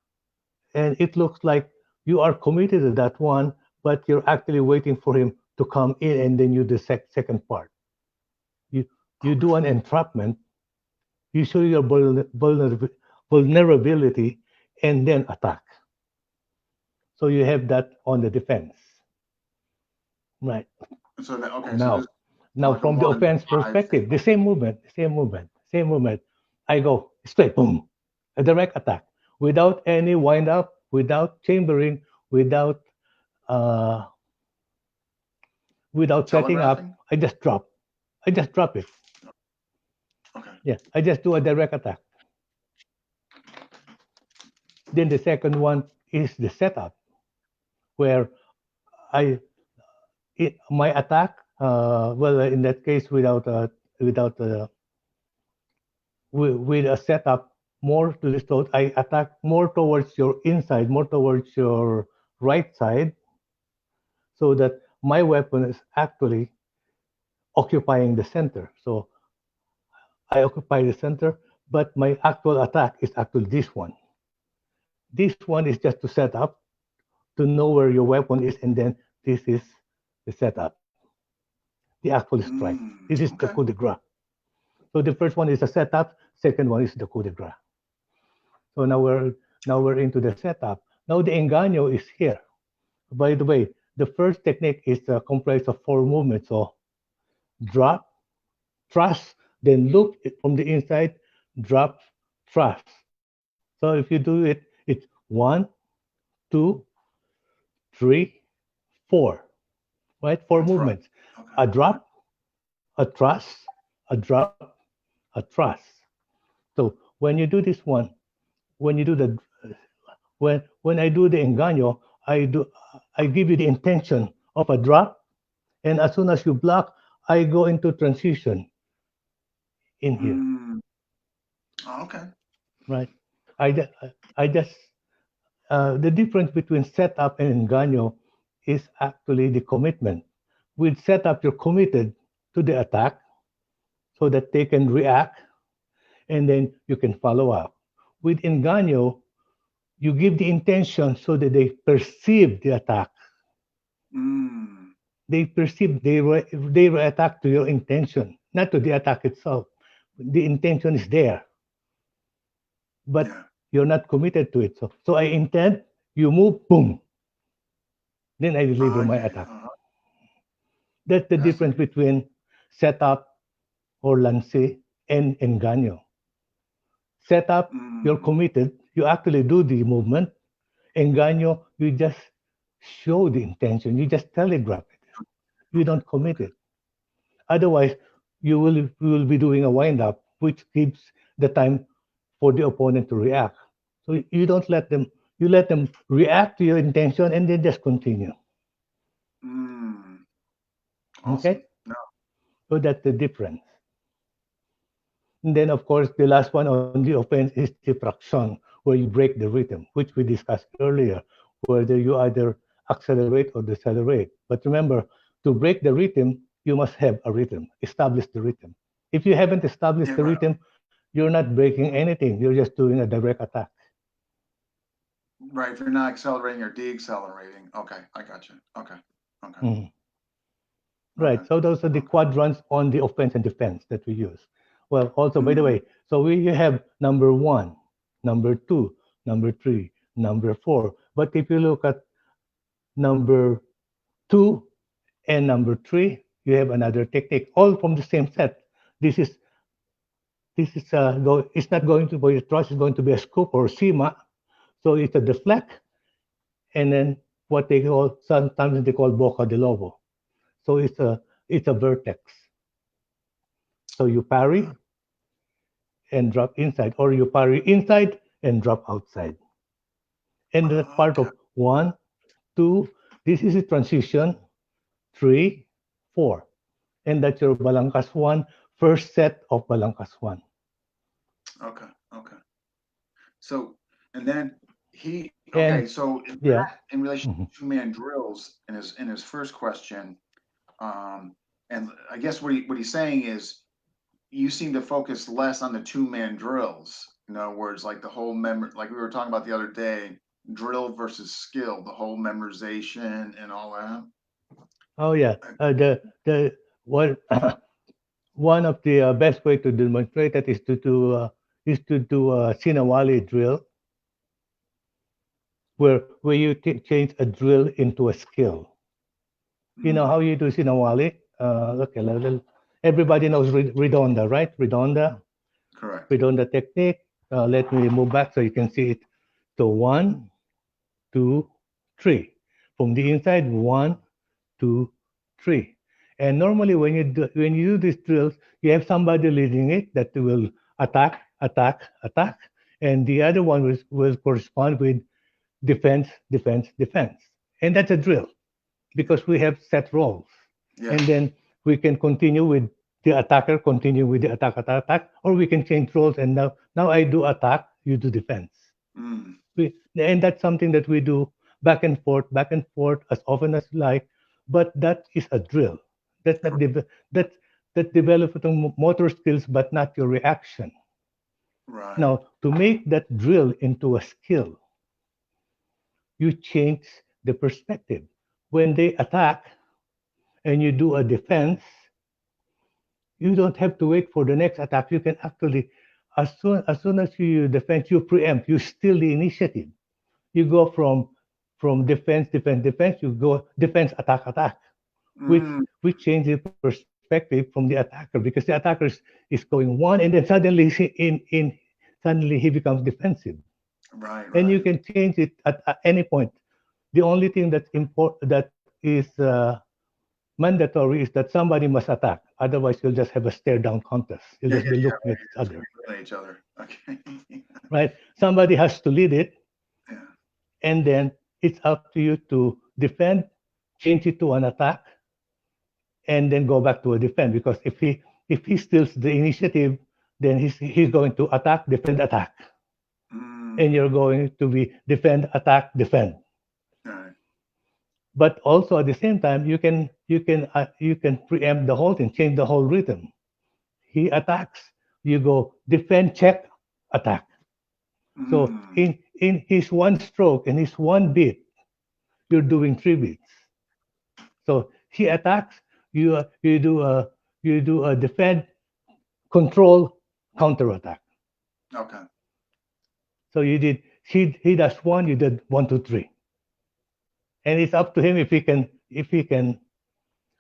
Speaker 1: and it looks like you are committed to that one, but you're actually waiting for him to come in and then you do the second part. You, you
Speaker 2: Okay.
Speaker 1: do an entrapment, you show your vulnerability, and then attack. So you have that on the defense. Right.
Speaker 2: So that okay, so this
Speaker 1: Now, now
Speaker 2: like a
Speaker 1: from the
Speaker 2: one
Speaker 1: offense
Speaker 2: five thing.
Speaker 1: perspective, the same movement, same movement, same movement. I go straight, boom, a direct attack without any wind up, without chambering, without uh, without setting up.
Speaker 2: Telegraphing?
Speaker 1: I just drop. I just drop it.
Speaker 2: Okay.
Speaker 1: Yeah, I just do a direct attack. Then the second one is the setup, where I my attack. Well, in that case, without with a setup more to the throat, I attack more towards your inside, more towards your right side, so that my weapon is actually occupying the center. So I occupy the center, but my actual attack is actually this one. This one is just to set up, to know where your weapon is, and then this is the setup, the actual strike. This is the coup
Speaker 2: Okay.
Speaker 1: de grace. So the first one is the setup, second one is the coup de grace. So now we're into the setup. Now the engaño is here. By the way, the first technique is comprised of four movements. So drop, thrust, then loop it from the inside, drop, thrust. So if you do it, it's one, two, three, four, right? Four
Speaker 2: That's right.
Speaker 1: movements.
Speaker 2: Okay.
Speaker 1: A
Speaker 2: Okay.
Speaker 1: drop, a thrust, a drop, a thrust. So when you do this one, when you do the when I do the engaño, I give you the intention of a drop, and as soon as you block, I go into transition in here,
Speaker 2: Mm. Oh, okay.
Speaker 1: right? I just the difference between setup and engaño is actually the commitment. With setup, you're committed to the attack so that they can react, and then you can follow up. With engaño, you give the intention so that they perceive the attack.
Speaker 2: Mm.
Speaker 1: They perceive they react to your intention, not to the attack itself. The intention is there, but
Speaker 2: Yeah.
Speaker 1: you're not committed to it. So I intend, you move, boom, then I deliver
Speaker 2: I
Speaker 1: my
Speaker 2: get it.
Speaker 1: attack.
Speaker 2: Uh-huh.
Speaker 1: That's the difference
Speaker 2: Fascinating.
Speaker 1: between setup or lance and engaño. Setup, you're
Speaker 2: Mm.
Speaker 1: committed, you actually do the movement. Engaño, you just show the intention, you just telegraph it. You
Speaker 2: Okay.
Speaker 1: don't commit
Speaker 2: Okay.
Speaker 1: it. Otherwise, you will be doing a wind up, which gives the time for the opponent to react. So you don't let them. You let them react to your intention, and then just continue.
Speaker 2: Mm.
Speaker 1: Okay,
Speaker 2: Awesome. No.
Speaker 1: so that's the difference. And then, of course, the last one on the offense is the fraction, where you break the rhythm, which we discussed earlier, whether you either accelerate or decelerate. But remember, to break the rhythm, you must have a rhythm, establish the rhythm. If you haven't established
Speaker 2: Yeah.
Speaker 1: the
Speaker 2: Right.
Speaker 1: rhythm, you're not breaking anything. You're just doing a direct attack.
Speaker 2: Right. If you're not accelerating or deaccelerating. Okay. I got you. Okay. Okay.
Speaker 1: Mhm.
Speaker 2: Okay.
Speaker 1: Right. So those are the
Speaker 2: Okay.
Speaker 1: quadrants on the offense and defense that we use. Well, also, by the
Speaker 2: Mm.
Speaker 1: way, so we have number one, number two, number three, number four. But if you look at number two and number three, you have another technique, all from the same set. This is it's not going to be a thrust, it's going to be a scoop or sima. So it's a deflect, and then what they call sometimes they call boca de lobo. So it's a vertex. So you parry and drop inside, or you parry inside and drop outside. And that's part
Speaker 2: Okay.
Speaker 1: of one, two. This is a transition, three, four. And that's your Balangkas one, first set of Balangkas one.
Speaker 2: Okay. Okay. So, and then okay.
Speaker 1: And
Speaker 2: So
Speaker 1: yeah,
Speaker 2: that in relation
Speaker 1: mhm.
Speaker 2: to two-man drills in his first question, um, and I guess what he's saying is you seem to focus less on the two-man drills. In other words, like the whole like we were talking about the other day, drill versus skill, the whole memorization and all that.
Speaker 1: Oh yeah, the one one of the best way to demonstrate that is to do a Sinawali drill, where you change a drill into a skill. You know
Speaker 2: Mm,
Speaker 1: how you do Sinawali? Okay, everybody knows Redonda, right?
Speaker 2: correct.
Speaker 1: Redonda technique. Let me move back so you can see it. So one, two, three. From the inside, one, two, three. And normally, when you do these drills, you have somebody leading it that will attack, attack, attack, and the other one will correspond with defense, defense, defense. And that's a drill because we have set roles.
Speaker 2: Yeah.
Speaker 1: And then we can continue with the attacker, continue with the attack, attack, attack, or we can change roles. And now I do attack, you do defense.
Speaker 2: Mm,
Speaker 1: And that's something that we do back and forth as often as you like. But that is a drill. That's not
Speaker 2: cor-
Speaker 1: that that develops motor skills, but not your reaction.
Speaker 2: right.
Speaker 1: Now, to make that drill into a skill, you change the perspective. When they attack and you do a defense, you don't have to wait for the next attack. You can actually, as soon as you defend, you preempt, you steal the initiative. You go from defense, defense, defense. You go defense, attack, attack, which
Speaker 2: Mm,
Speaker 1: which change the perspective. perspective from the attacker, because the attacker is going one, and then suddenly suddenly he becomes defensive,
Speaker 2: Right,
Speaker 1: and you
Speaker 2: right.
Speaker 1: can change it at any point. The only thing that is mandatory is that somebody must attack. Otherwise, you'll just have a stare down contest. You'll
Speaker 2: Yeah,
Speaker 1: just
Speaker 2: yeah,
Speaker 1: be
Speaker 2: yeah.
Speaker 1: looking
Speaker 2: Right.
Speaker 1: at each
Speaker 2: Just
Speaker 1: other,
Speaker 2: looking at each other. Okay.
Speaker 1: right? Somebody has to lead it,
Speaker 2: Yeah.
Speaker 1: and then it's up to you to defend, change it to an attack, and then go back to a defend. Because if he steals the initiative, then he's going to attack, defend, attack, and you're
Speaker 2: Mm.
Speaker 1: going to be defend, attack, defend.
Speaker 2: All right.
Speaker 1: But also at the same time, you can preempt the whole thing, change the whole rhythm. He attacks, you go defend, check, attack. So
Speaker 2: Mm.
Speaker 1: in his one stroke, in his one beat, you're doing three beats. So he attacks, you do a defend, control, counter attack.
Speaker 2: Okay.
Speaker 1: So he does one, you did one, two, three, and it's up to him if he can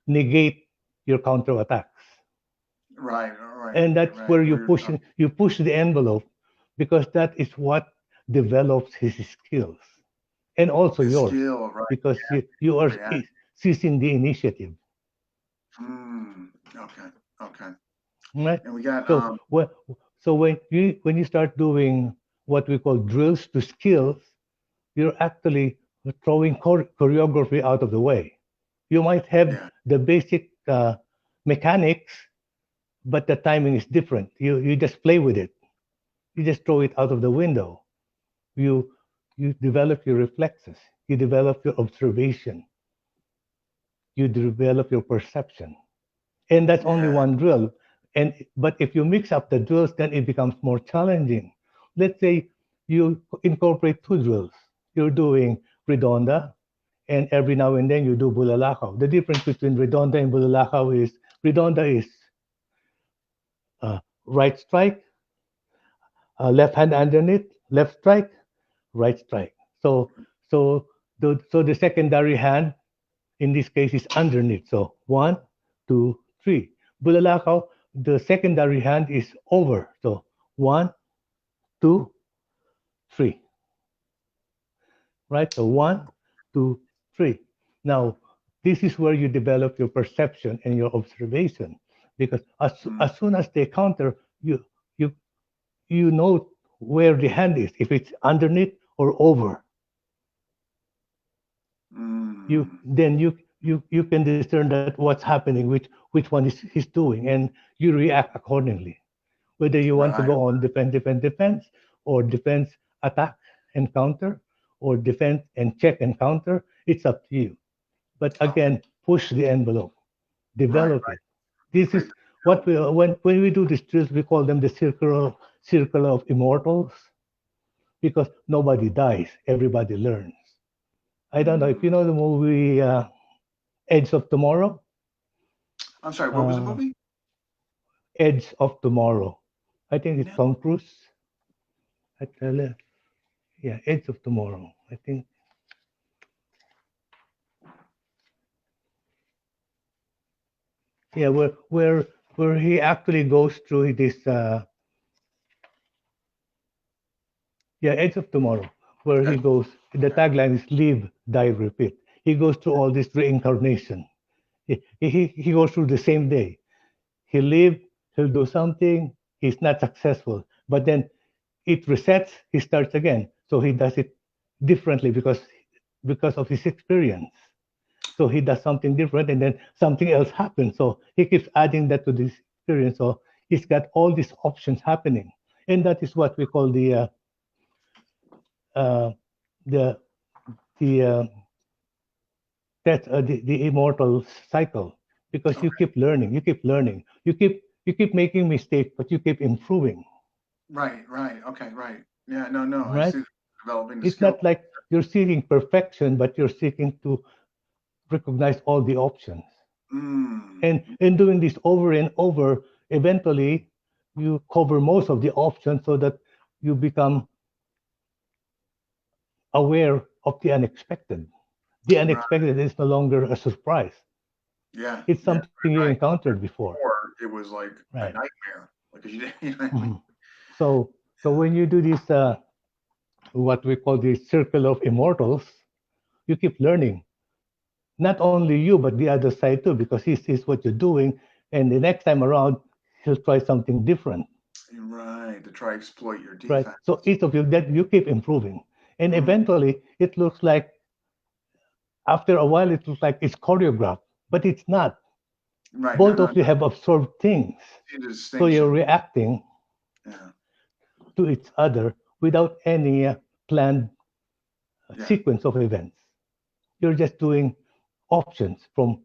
Speaker 1: negate your counter attacks.
Speaker 2: Right, right,
Speaker 1: And that's
Speaker 2: right.
Speaker 1: where
Speaker 2: We're
Speaker 1: you push the envelope, because that is what develops his skills, and also
Speaker 2: his
Speaker 1: yours,
Speaker 2: skill, right?
Speaker 1: because you are
Speaker 2: React.
Speaker 1: seizing the initiative,
Speaker 2: Mm. Okay. Okay.
Speaker 1: right?
Speaker 2: And we got
Speaker 1: So when you start doing what we call drills to skills, you're actually throwing choreography out of the way. You might have
Speaker 2: yeah.
Speaker 1: the basic mechanics, but the timing is different. You just play with it. You just throw it out of the window. You you develop your reflexes. You develop your observation. You develop your perception. And that's only
Speaker 2: Yeah.
Speaker 1: one drill. And but if you mix up the drills, then it becomes more challenging. Let's say you incorporate two drills. You're doing redonda, and every now and then you do bulalakaw. The difference between redonda and bulalakaw is redonda is right strike, left hand underneath, left strike, right strike. So the secondary hand in this case is underneath. So 1, 2, 3. Bulalakaw, the secondary hand is over. So 1, 2, 3. Right? So 1, 2, 3. Now, this is where you develop your perception and your observation, because
Speaker 2: Mm.
Speaker 1: as soon as they counter, you you know where the hand is, if it's underneath or over. You
Speaker 2: Mm.
Speaker 1: then you can discern that what's happening, which one is he's doing, and you react accordingly. Whether you want to
Speaker 2: Right.
Speaker 1: go on defense, or defense, attack and counter, or defense and check and counter, it's up to you. But
Speaker 2: Okay.
Speaker 1: again, push the envelope,
Speaker 2: Right.
Speaker 1: develop
Speaker 2: Right.
Speaker 1: it. This is
Speaker 2: Create the
Speaker 1: what
Speaker 2: skill.
Speaker 1: when we do these drills, we call them the circle of immortals, because nobody dies, everybody learns. I don't know if you
Speaker 2: Mm.
Speaker 1: know the movie Edge of Tomorrow.
Speaker 2: I'm sorry. What was the
Speaker 1: Uh,
Speaker 2: movie?
Speaker 1: Edge of Tomorrow. I think it's
Speaker 2: No.
Speaker 1: Tom Cruise. I tell you, yeah, Edge of Tomorrow. I think, yeah, where he actually goes through this. Yeah, Edge of Tomorrow, where he
Speaker 2: Okay.
Speaker 1: goes. The tagline is "Live, Die, Repeat." He goes through all this reincarnation. He goes through the same day. He live, he'll do something, he's not successful. But then it resets, he starts again. So he does it differently, because of his experience. So he does something different, and then something else happens. So he keeps adding that to this experience. So he's got all these options happening. And that is what we call uh, the the the immortal cycle, because
Speaker 2: Okay.
Speaker 1: you keep making mistakes, but you keep improving,
Speaker 2: Right. Right. Okay. Right. Yeah. No. No. I
Speaker 1: right?
Speaker 2: see. Developing the
Speaker 1: It's
Speaker 2: skill.
Speaker 1: not like you're seeking perfection, but you're seeking to recognize all the options.
Speaker 2: Mm.
Speaker 1: And doing this over and over, eventually you cover most of the options, so that you become aware of the unexpected. The
Speaker 2: Right.
Speaker 1: unexpected is no longer a surprise.
Speaker 2: Yeah,
Speaker 1: It's
Speaker 2: yeah,
Speaker 1: something you
Speaker 2: right.
Speaker 1: encountered before,
Speaker 2: Or it was like a
Speaker 1: right?
Speaker 2: nightmare. Like, 'cause you didn't, you know,
Speaker 1: Mhm. So when you do this, what we call the Circle of Immortals, you keep learning. Not only you, but the other side too, because he sees what you're doing, and the next time around, he'll try something different,
Speaker 2: right, to try exploit your
Speaker 1: right?
Speaker 2: defense.
Speaker 1: So each of you that you keep improving, and
Speaker 2: Mm,
Speaker 1: eventually, it looks like after a while, it looks like it's choreographed, but it's not.
Speaker 2: right, no,
Speaker 1: Both
Speaker 2: no,
Speaker 1: of you
Speaker 2: no.
Speaker 1: have absorbed things,
Speaker 2: See the
Speaker 1: so you're
Speaker 2: distinction.
Speaker 1: reacting
Speaker 2: Yeah,
Speaker 1: to each other without any planned
Speaker 2: yeah,
Speaker 1: sequence of events. You're just doing options from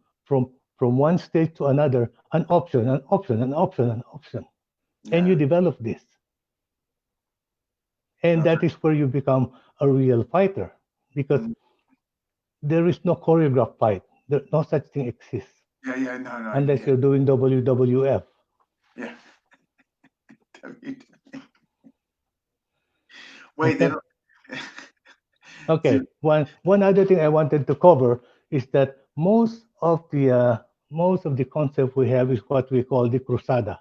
Speaker 1: from one stage to another, an option, an option, an option, an option, and you
Speaker 2: yeah.
Speaker 1: develop this, and
Speaker 2: No,
Speaker 1: that is where you become a real fighter, because
Speaker 2: mm,
Speaker 1: there is no choreographed fight. There, no such thing exists
Speaker 2: yeah, yeah, no, no,
Speaker 1: unless
Speaker 2: yeah,
Speaker 1: you're doing WWF.
Speaker 2: yeah. Wait, they
Speaker 1: Okay.
Speaker 2: don't. See,
Speaker 1: Okay. One other thing I wanted to cover is that most of the concept we have is what we call the cruzada.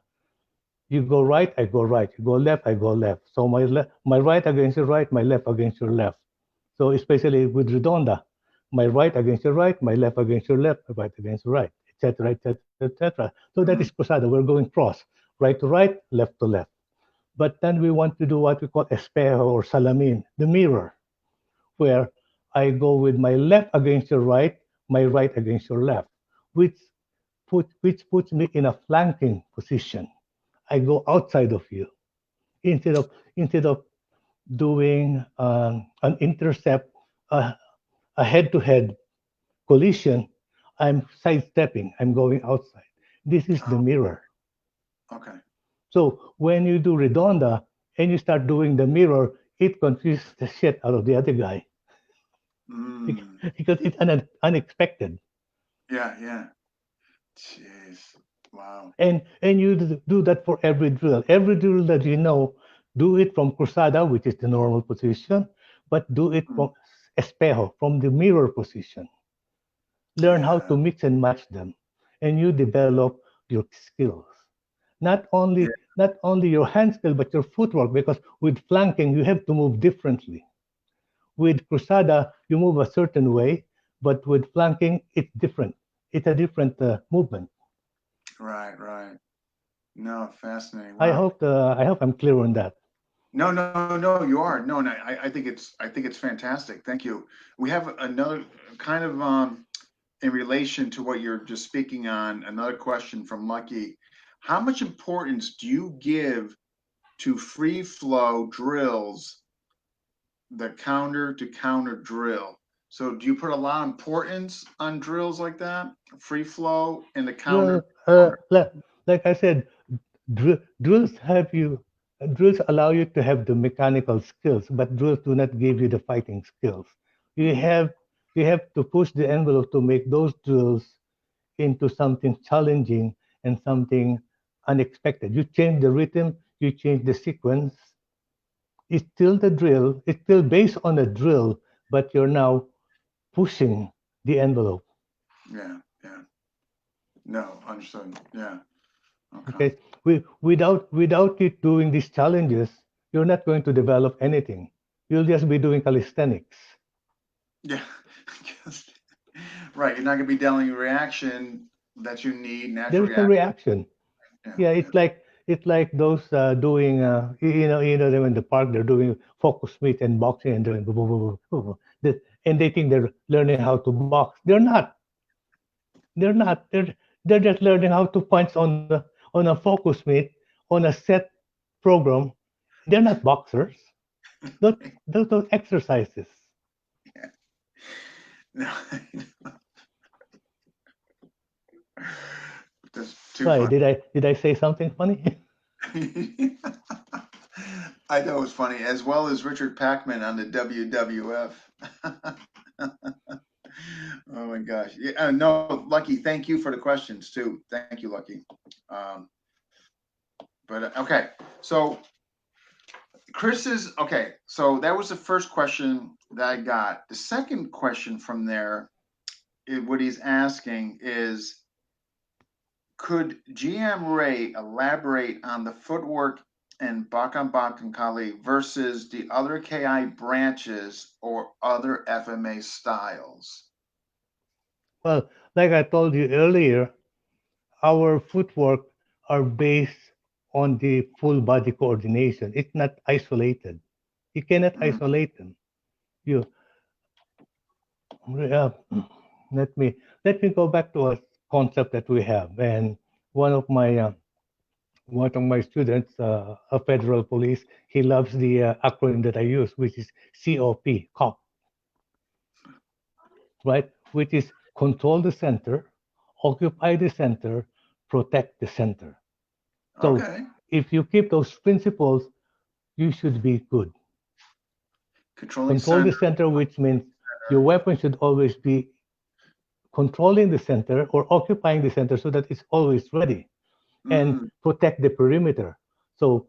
Speaker 1: You go right, I go right. You go left, I go left. So my right against your right, my left against your left. So especially with Redonda, my right against your right, my left against your left, my right against your right, etc., etc., etc. So that is
Speaker 2: mm,
Speaker 1: cruzada. We're going cross, right to right, left to left. But then we want to do what we call espejo or salamin, the mirror, where I go with my left against your right, my right against your left, which which puts me in a flanking position. I go outside of you instead of doing an intercept, uh, a head-to-head collision. I'm sidestepping. I'm going outside. This is the
Speaker 2: oh,
Speaker 1: mirror.
Speaker 2: okay.
Speaker 1: So when you do redonda and you start doing the mirror, it confuses the shit out of the other guy
Speaker 2: Mm,
Speaker 1: because it's unexpected.
Speaker 2: yeah, yeah. Jeez. Wow.
Speaker 1: And you do that for every drill. Every drill that you know, do it from cruzada, which is the normal position, but do it
Speaker 2: Mm,
Speaker 1: from espejo, from the mirror position. Learn how
Speaker 2: yeah,
Speaker 1: to mix and match them, and you develop your skills.
Speaker 2: yeah,
Speaker 1: Not only your hand skill, but your footwork, because with flanking you have to move differently. With cruzada you move a certain way, but with flanking it's different. It's a different movement.
Speaker 2: right, right. No, fascinating.
Speaker 1: I
Speaker 2: Wow.
Speaker 1: hope I hope I'm clear on that.
Speaker 2: No, no, no, you are. No, and I think it's fantastic. Thank you. We have another kind of in relation to what you're just speaking on, another question from Lucky. How much importance do you give to free flow drills, the counter to counter drill? So do you put a lot of importance on drills like that? Free flow and the counter
Speaker 1: Well, like I said, drills have you drills allow you to have the mechanical skills, but drills do not give you the fighting skills. You
Speaker 2: mm,
Speaker 1: have you have to push the envelope to make those drills into something challenging and something unexpected. You change the rhythm, you change the sequence. It's still the drill. It's still based on a drill, but you're now pushing the envelope.
Speaker 2: yeah, yeah. No, understood. Yeah. Okay.
Speaker 1: Okay, without it doing these challenges, you're not going to develop anything. You'll just be doing calisthenics.
Speaker 2: Yeah. Right. You're not gonna be dealing with reaction that you need,
Speaker 1: There
Speaker 2: natural
Speaker 1: is no
Speaker 2: reaction.
Speaker 1: reaction.
Speaker 2: Yeah,
Speaker 1: Yeah,
Speaker 2: yeah.
Speaker 1: it's like those doing you know them in the park. They're doing focus meet and boxing and doing boo, boo, boo, boo, boo, boo. And they think they're learning how to box. They're not. They're not. They're just learning how to punch on a focus meet on a set program. They're not boxers. Those those exercises.
Speaker 2: No, that's too
Speaker 1: Why
Speaker 2: funny.
Speaker 1: did I say something funny?
Speaker 2: I know it's funny, as well as Richard Packman on the WWF. Oh my gosh. Yeah, no, Lucky, thank you for the questions too. Thank you, Lucky. Um, but okay, so okay, so that was the first question that I got. The second question from there, what he's asking is Could GM Ray elaborate on the footwork in Bakambakan Kali versus the other KI branches or other FMA styles?
Speaker 1: Well, like I told you earlier, our footwork are based on the full body coordination. It's not isolated. You cannot
Speaker 2: Mm,
Speaker 1: isolate them. You uh, let me let me go back to a concept that we have. And one of my uh, one of my students, a federal police, he loves the acronym that I use, which is COP, COP, right? Which is control the center, occupy the center, protect the center. So
Speaker 2: okay.
Speaker 1: if you keep those principles, you should be good.
Speaker 2: Controlling
Speaker 1: Control the
Speaker 2: center.
Speaker 1: center, which means your weapon should always be controlling the center or occupying the center so that it's always ready, and
Speaker 2: Mm,
Speaker 1: protect the perimeter. So,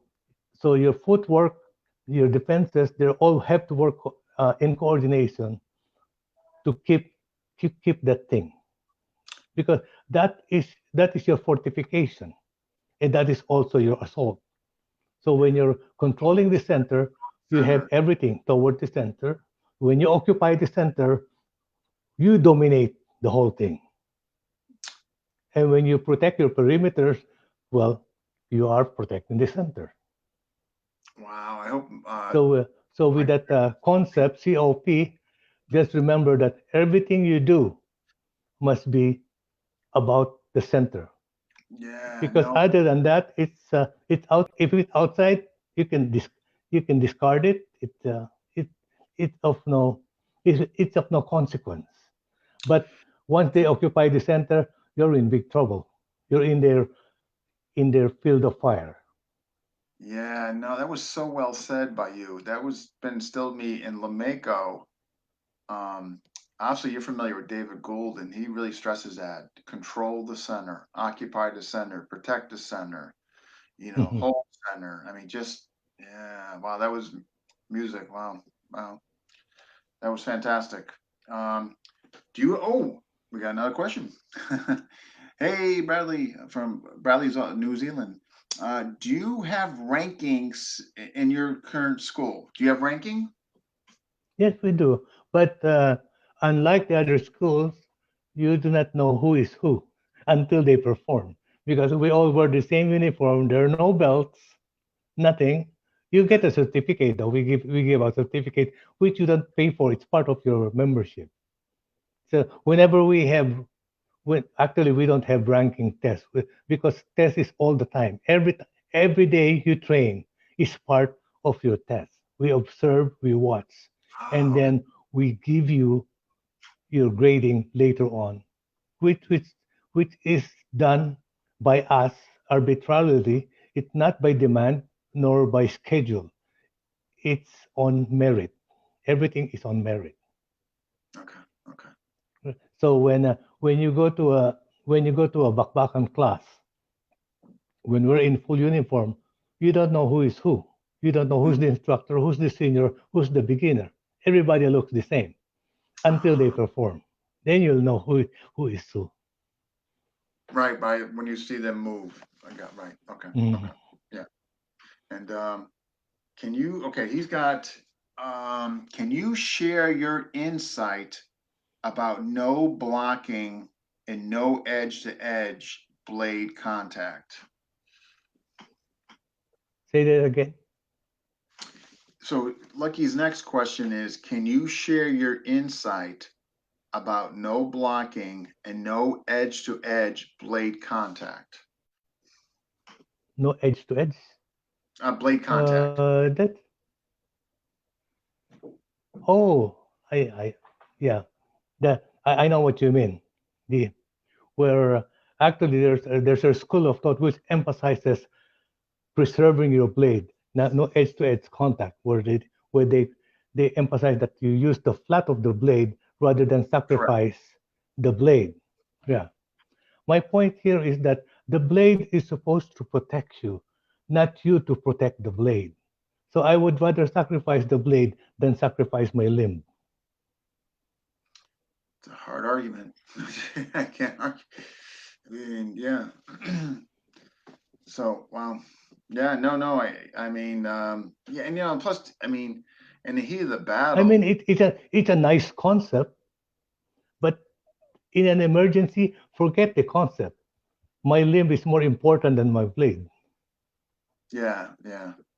Speaker 1: so your footwork, your defenses, they all have to work in coordination to keep that thing, because that is your fortification, and that is also your assault. So when you're controlling the center, you have
Speaker 2: center.
Speaker 1: everything toward the center. When you occupy the center, you dominate the whole thing. And when you protect your perimeters, well, you are protecting the center.
Speaker 2: Wow. I hope
Speaker 1: So with
Speaker 2: I,
Speaker 1: that concept, COP, just remember that everything you do must be about the center.
Speaker 2: yeah,
Speaker 1: Because
Speaker 2: no.
Speaker 1: other than that, it's out. If it's outside, you can you can discard it. It it's of no it's of no consequence. But once they occupy the center, you're in big trouble. You're in their field of fire.
Speaker 2: Yeah, no, that was so well said by you. That was been instilled me in Lamego. Um, Obviously, you're familiar with David Gould, and he really stresses that control the center, occupy the center, protect the center,
Speaker 1: Mhm.
Speaker 2: hold center. I mean, just, yeah, wow, that was music. Wow, wow, that was fantastic. Um, we got another question. Hey, Bradley from Bradley's New Zealand. Do you have rankings in your current school? Do you have ranking?
Speaker 1: Yes, we do. But unlike the other schools, you do not know who is who until they perform, because we all wear the same uniform. There are no belts, nothing. You get a certificate though. We give a certificate which you don't pay for. It's part of your membership. So whenever we have, when actually we don't have ranking tests, because test is all the time. Every day you train is part of your test. We observe, we watch, and
Speaker 2: Oh,
Speaker 1: then we give you your grading later on, which which which is done by us arbitrarily. It's not by demand nor by schedule. It's on merit. Everything is on merit.
Speaker 2: okay, okay.
Speaker 1: So when you go to a Bakbakan class, when we're in full uniform, you don't know who is who. You don't know who's
Speaker 2: Mm,
Speaker 1: the instructor, who's the senior, who's the beginner. Everybody looks the same until they
Speaker 2: ah,
Speaker 1: perform. Then you'll know who is who.
Speaker 2: right, by when you see them move. I got right. Okay,
Speaker 1: Mhm.
Speaker 2: okay. Yeah. And can you, okay, he's got, can you share your insight about no blocking and no edge to edge blade contact?
Speaker 1: Say that again.
Speaker 2: So Lucky's next question is, can you share your insight about no blocking and no edge to edge blade contact?
Speaker 1: No edge to edge.
Speaker 2: Blade contact.
Speaker 1: That oh, I yeah. That I know what you mean. The where actually there's a school of thought which emphasizes preserving your blade, not no edge to edge contact, where they emphasize that you use the flat of the blade rather than
Speaker 2: Correct.
Speaker 1: sacrifice the blade. Yeah. My point here is that the blade is supposed to protect you, not you to protect the blade. So I would rather sacrifice the blade than sacrifice my limb.
Speaker 2: It's a hard argument. I can't argue. And yeah. So wow. Yeah, no, I mean, yeah, and plus, I mean, in the heat of the
Speaker 1: I mean,
Speaker 2: battle,
Speaker 1: it's a nice concept, but in an emergency, forget the concept. My limb is more important than my blade.
Speaker 2: yeah.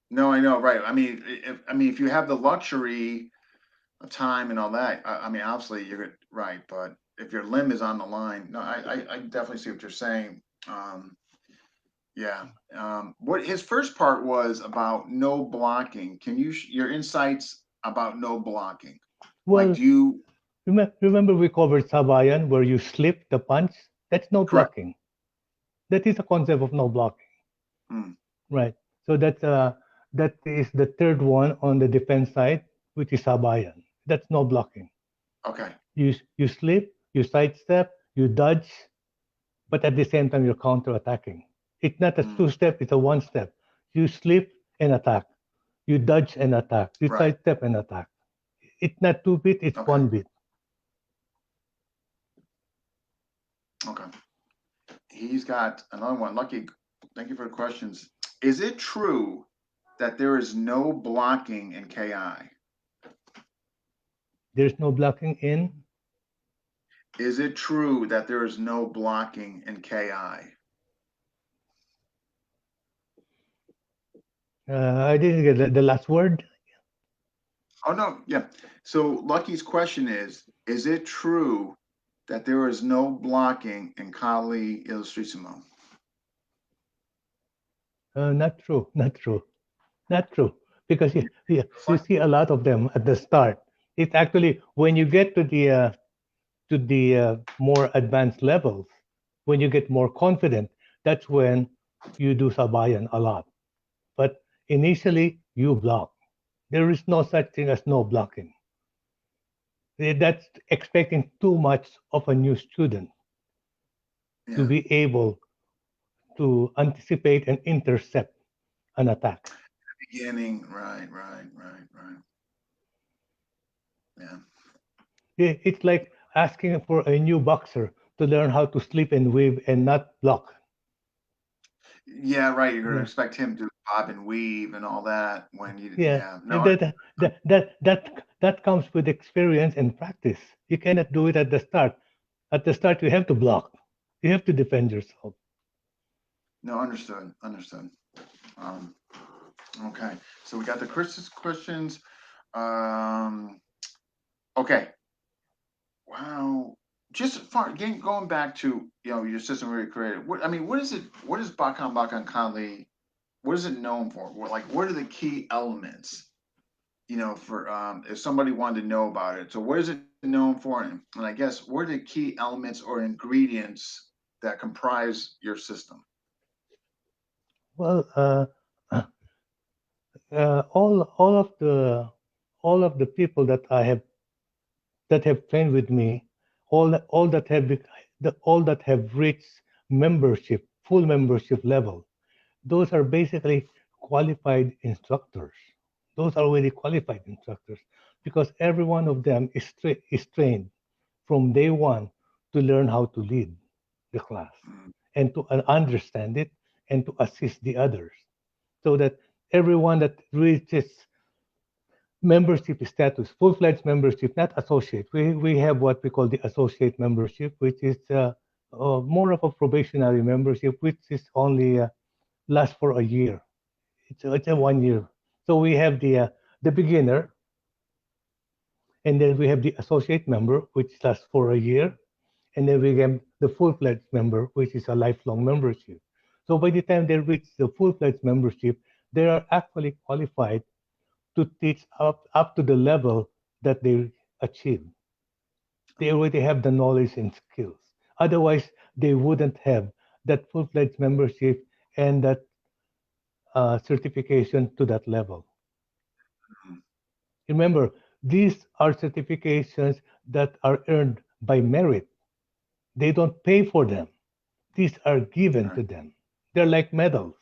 Speaker 2: No, I know, right. I mean, if you have the luxury of time and all that, I mean, obviously right, but if your limb is on the line, no, I definitely see what you're saying. Um, yeah. What his first part was about no blocking. Can you your insights about no blocking? Like,
Speaker 1: Well,
Speaker 2: do you
Speaker 1: remember we covered Sabayan where you slip the punch? That's no
Speaker 2: correct?
Speaker 1: blocking. That is a concept of no blocking,
Speaker 2: Hmm,
Speaker 1: right? So that is the third one on the defense side, which is Sabayan. That's no blocking.
Speaker 2: okay.
Speaker 1: You slip, you sidestep, you dodge, but at the same time you're counter-attacking. It's not a
Speaker 2: Hmm,
Speaker 1: two-step; it's a one-step. You slip and attack. You dodge and attack. You
Speaker 2: right.
Speaker 1: sidestep and attack. It's not two bit; it's
Speaker 2: Okay.
Speaker 1: one bit.
Speaker 2: Okay. He's got another one. Lucky, thank you for the questions. Is it true that there is no blocking in KI?
Speaker 1: There's no blocking in.
Speaker 2: Is it true that there is no blocking in KI?
Speaker 1: I didn't get the last word.
Speaker 2: Oh no, yeah. So Lucky's question is it true that there is no blocking in Kali Illustrissimo?
Speaker 1: Not true. Not true. Not true. Because you
Speaker 2: Fun.
Speaker 1: see a lot of them at the start. It's actually when you get to the more advanced levels, when you get more confident, that's when you do sabayan a lot. But initially, you block. There is no such thing as no blocking. That's expecting too much of a new student to
Speaker 2: Yeah.
Speaker 1: be able to anticipate and intercept an attack.
Speaker 2: Beginning. Right. Yeah.
Speaker 1: It's like asking for a new boxer to learn how to slip and weave and not block.
Speaker 2: Yeah, right. You're gonna
Speaker 1: Yeah,
Speaker 2: expect him to bob and weave and all that when you
Speaker 1: yeah.
Speaker 2: yeah. No,
Speaker 1: That comes with experience and practice. You cannot do it at the start. At the start, you have to block. You have to defend yourself.
Speaker 2: no, understood. Um, okay. So we got the Chris's questions. Um, okay. Wow. Just far again, going back to your system where you created. What I mean, what is it? What is Bakambakan Kali? What is it known for? What are the key elements? For if somebody wanted to know about it. So what is it known for? And I guess what are the key elements or ingredients that comprise your system?
Speaker 1: Well, all of the people that have trained with me, all that have reached membership, full membership level, those are basically qualified instructors. Those are already qualified instructors because every one of them is trained from day one to learn how to lead the class
Speaker 2: Mm,
Speaker 1: and to understand it and to assist the others so that everyone that reaches membership status, full-fledged membership, not associate. We have what we call the associate membership, which is more of a probationary membership, which is only lasts for a year. It's a 1 year. So we have the beginner, and then we have the associate member, which lasts for a year, and then we have the full-fledged member, which is a lifelong membership. So by the time they reach the full-fledged membership, they are actually qualified to teach up to the level that they achieve. They already have the knowledge and skills. Otherwise, they wouldn't have that full-fledged membership and that certification to that level.
Speaker 2: mm,
Speaker 1: Remember, these are certifications that are earned by merit. They don't pay for them. These are given
Speaker 2: right.
Speaker 1: to them. They're like medals.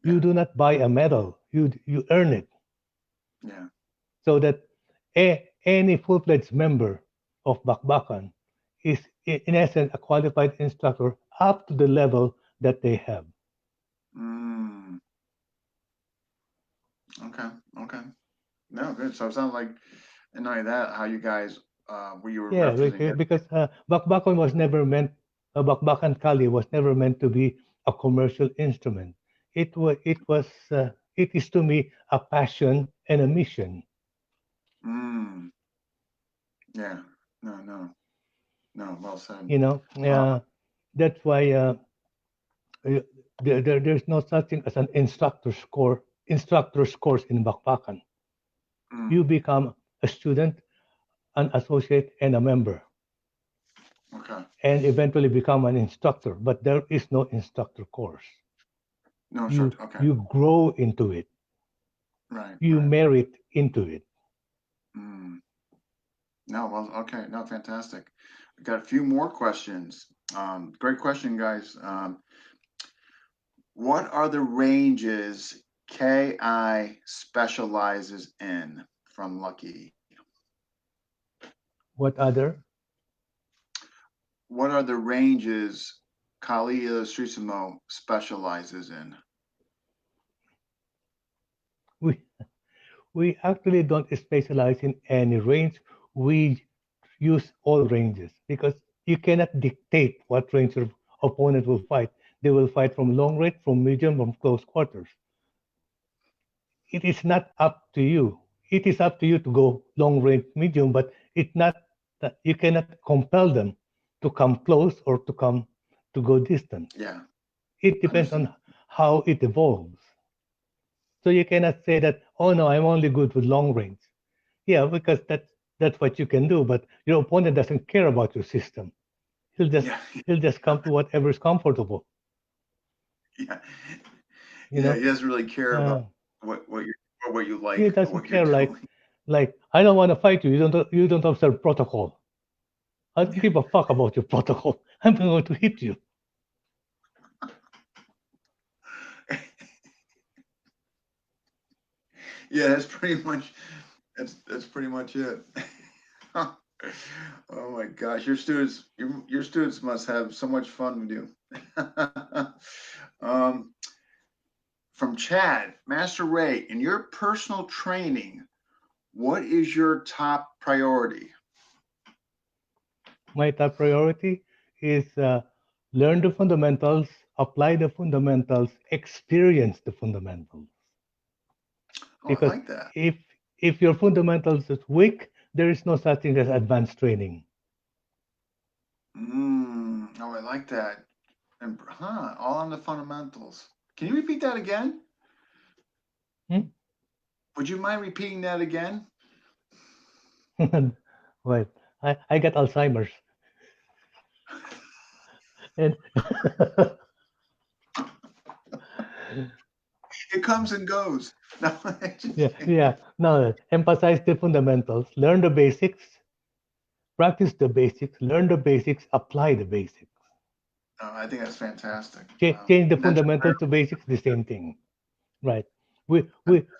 Speaker 1: You
Speaker 2: Yeah.
Speaker 1: do not buy a medal, you earn it.
Speaker 2: Yeah.
Speaker 1: So that any full-fledged member of Bakbakan in essence, a qualified instructor up to the level that they have.
Speaker 2: Mm. Okay. Okay. No, good. So it sounds like, and not only that, how you guys, where you were
Speaker 1: Yeah,
Speaker 2: referencing it.
Speaker 1: because Bakbakan was never meant, Bakbakan Kali was never meant to be a commercial instrument. It is to me a passion and a mission.
Speaker 2: Mm. Yeah. No, no, no. Well said.
Speaker 1: You know,
Speaker 2: Uh,
Speaker 1: that's why uh, there's no such thing as an instructor's course in Bakbakan. You
Speaker 2: mm.
Speaker 1: become a student, an associate, and a member,
Speaker 2: Okay.
Speaker 1: and eventually become an instructor. But there is no instructor course.
Speaker 2: No
Speaker 1: You
Speaker 2: instructor. Okay.
Speaker 1: you grow into it.
Speaker 2: Right.
Speaker 1: You
Speaker 2: Right.
Speaker 1: merit into it.
Speaker 2: Mm. No. Well. Okay. No. Fantastic. I got a few more questions. Great question, guys. What are the ranges KI specializes in? From Lucky.
Speaker 1: What other?
Speaker 2: What are the ranges Kali Illustrisimo specializes in?
Speaker 1: We we actually don't specialize in any range. We use all ranges because you cannot dictate what range your opponent will fight. They will fight from long range, from medium, from close quarters. It is not up to you. It is up to you to go long range, medium, but it's not that you cannot compel them to come close or to go distant.
Speaker 2: Yeah,
Speaker 1: It depends
Speaker 2: understood.
Speaker 1: on how it evolves. So you cannot say that, oh no, I'm only good with long range. Yeah, because that's what you can do, but your opponent doesn't care about your system. He'll just
Speaker 2: Yeah,
Speaker 1: he'll just come to whatever is comfortable.
Speaker 2: yeah,
Speaker 1: You
Speaker 2: yeah.
Speaker 1: know,
Speaker 2: He doesn't really care about
Speaker 1: uh,
Speaker 2: what you or what you
Speaker 1: he
Speaker 2: like or
Speaker 1: doesn't
Speaker 2: what you're
Speaker 1: care.
Speaker 2: doing.
Speaker 1: Like I don't want to fight you. You don't observe protocol. I don't
Speaker 2: Yeah,
Speaker 1: give a fuck about your protocol. I'm going to hit you.
Speaker 2: yeah. That's pretty much that's pretty much it. Oh my gosh, your students must have so much fun with you. um, from Chad, Master Ray, in your personal training, what is your top priority?
Speaker 1: My top priority is learn the fundamentals, apply the fundamentals, experience the fundamentals.
Speaker 2: Oh, I
Speaker 1: Because
Speaker 2: like that.
Speaker 1: if if your fundamentals is weak, there is no such thing as advanced training.
Speaker 2: Oh, I like that. And all on the fundamentals. Can you repeat that again?
Speaker 1: Hmm?
Speaker 2: Would you mind repeating that again?
Speaker 1: Well, I got Alzheimer's, and
Speaker 2: It comes and goes. No,
Speaker 1: yeah, yeah. No, emphasize the fundamentals, learn the basics, practice the basics, learn the basics, apply the basics.
Speaker 2: I think that's fantastic.
Speaker 1: Change the
Speaker 2: That's
Speaker 1: fundamentals to basics, the same thing, right?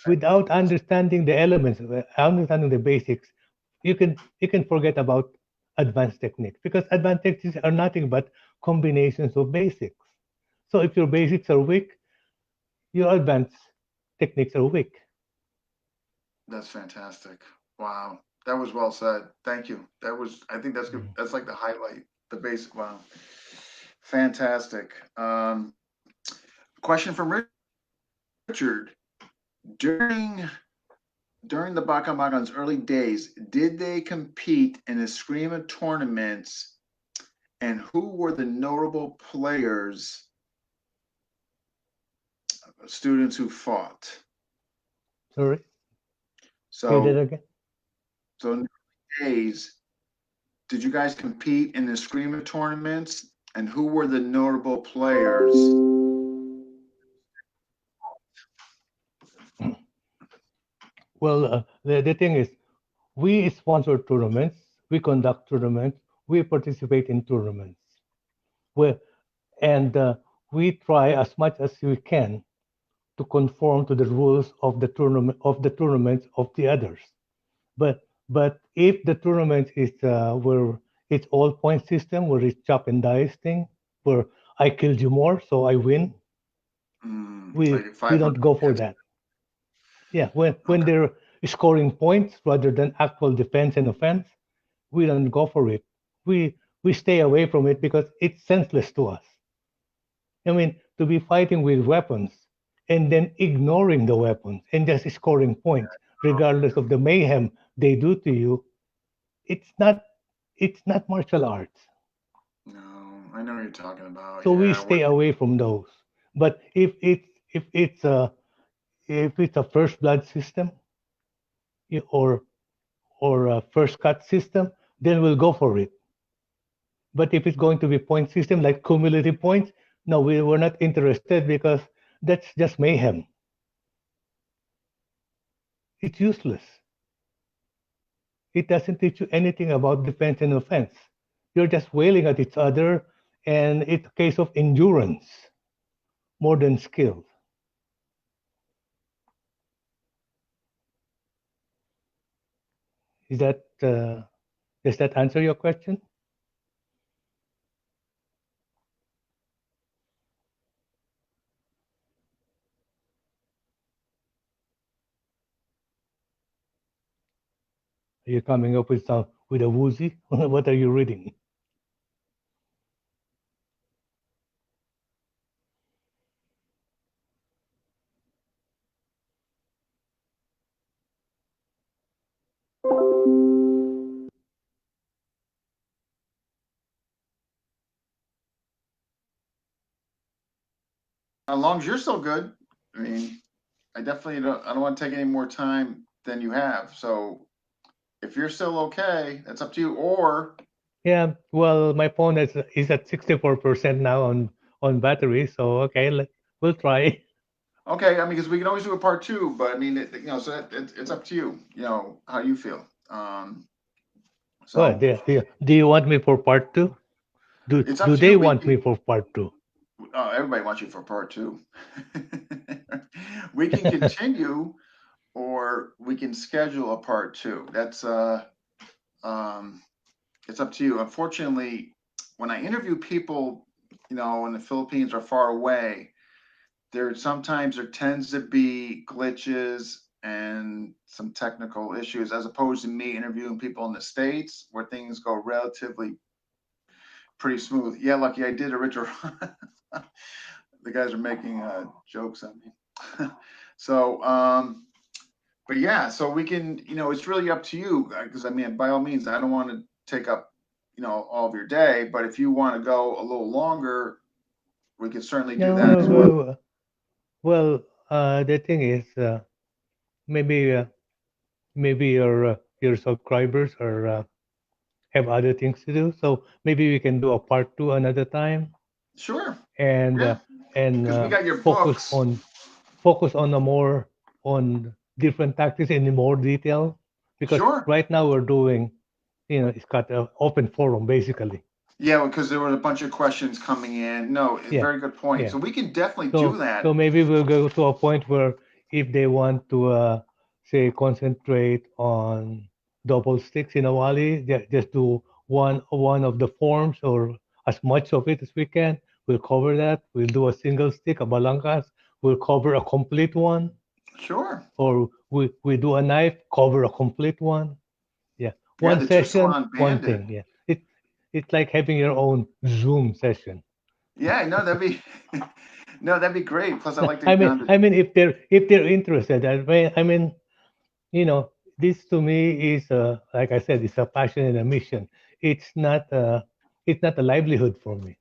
Speaker 1: Without understanding the elements, understanding the basics, you can forget about advanced techniques because advanced techniques are nothing but combinations of basics. So if your basics are weak, your advanced techniques are weak.
Speaker 2: that's fantastic. Wow, that was well said. Thank you. That was. I think that's good.
Speaker 1: Mm.
Speaker 2: That's like the highlight, the basic. Wow, fantastic. Question from Richard. During during the Bakambakan's early days, did they compete in Eskrima tournaments, and who were the notable players, students who fought?
Speaker 1: Sorry, say that
Speaker 2: So,
Speaker 1: again.
Speaker 2: so in the days, did you guys compete in the Eskrima tournaments, and who were the notable players?
Speaker 1: Well, the thing is, we sponsor tournaments, we conduct tournaments, we participate in tournaments. We, and we try as much as we can to conform to the rules of the tournaments of the others. But if the tournament is where it's all point system where it's chop and dice thing, where I killed you more, so I win. We
Speaker 2: Like
Speaker 1: we
Speaker 2: 500
Speaker 1: don't go for
Speaker 2: hits.
Speaker 1: that. Yeah, when
Speaker 2: Okay.
Speaker 1: they're scoring points rather than actual defense and offense, we don't go for it. We stay away from it because it's senseless to us. I mean, to be fighting with weapons and then ignoring the weapons and just scoring points, regardless of the mayhem they do to you, it's not it's not martial arts.
Speaker 2: No, I know what you're talking about.
Speaker 1: So we
Speaker 2: Yeah.
Speaker 1: stay away from those. But if it's a first blood system or a first cut system, then we'll go for it. But if it's going to be point system like cumulative points, no, we're not interested because that's just mayhem. It's useless. It doesn't teach you anything about defense and offense. You're just wailing at each other, and it's a case of endurance more than skill. Is that does that answer your question? Are you coming up with a woozy? What are you reading?
Speaker 2: As long as you're still good, I mean, I definitely don't. I don't want to take any more time than you have. So if you're still okay, that's up to you. Or
Speaker 1: Yeah, well, my phone is at 64% now on battery, so okay, we'll try.
Speaker 2: okay, I mean, because we can always do a part two. But I mean, so it's up to you. How you feel.
Speaker 1: What?
Speaker 2: So
Speaker 1: Do you want me for part two? Do
Speaker 2: it's up
Speaker 1: do
Speaker 2: to you.
Speaker 1: they
Speaker 2: We
Speaker 1: want me
Speaker 2: can.
Speaker 1: for part two?
Speaker 2: Everybody wants you for part two. We can continue, or we can schedule a part two. That's um, it's up to you. Unfortunately, when I interview people, in the Philippines or far away, there tends to be glitches and some technical issues, as opposed to me interviewing people in the States where things go relatively pretty smooth. Yeah, Lucky, I did original. The guys are making jokes at me. So, but yeah, so we can, it's really up to you, because I mean, by all means, I don't want to take up, all of your day, but if you want to go a little longer, we can certainly do
Speaker 1: No,
Speaker 2: that as well.
Speaker 1: well, the thing is, maybe maybe your subscribers have other things to do, so maybe we can do a part two another time,
Speaker 2: Sure.
Speaker 1: and
Speaker 2: Yeah. Because we got your
Speaker 1: focus
Speaker 2: books.
Speaker 1: on a more on different tactics in more detail, because
Speaker 2: Sure.
Speaker 1: right now we're doing, it's got an open forum basically.
Speaker 2: Yeah, because there was a bunch of questions coming in. No,
Speaker 1: Yeah,
Speaker 2: very good point.
Speaker 1: yeah.
Speaker 2: So we can definitely do
Speaker 1: So
Speaker 2: that.
Speaker 1: maybe we'll go to a point where if they want to say concentrate on double sticks in a wally, just do one of the forms or as much of it as we can. We'll cover that. We'll do a single stick, a balangas. We'll cover a complete one,
Speaker 2: Sure.
Speaker 1: or we do a knife, cover a complete one. Yeah,
Speaker 2: Yeah,
Speaker 1: one
Speaker 2: the
Speaker 1: session,
Speaker 2: Tussalon
Speaker 1: one
Speaker 2: Bandit.
Speaker 1: thing. Yeah, it's like having your own Zoom session.
Speaker 2: Yeah, no, that'd be no, that'd be great. Plus, I
Speaker 1: No,
Speaker 2: like to down to.
Speaker 1: I mean, if they're interested, I mean, this to me is, like I said, it's a passion and a mission. It's not, it's not a livelihood for me.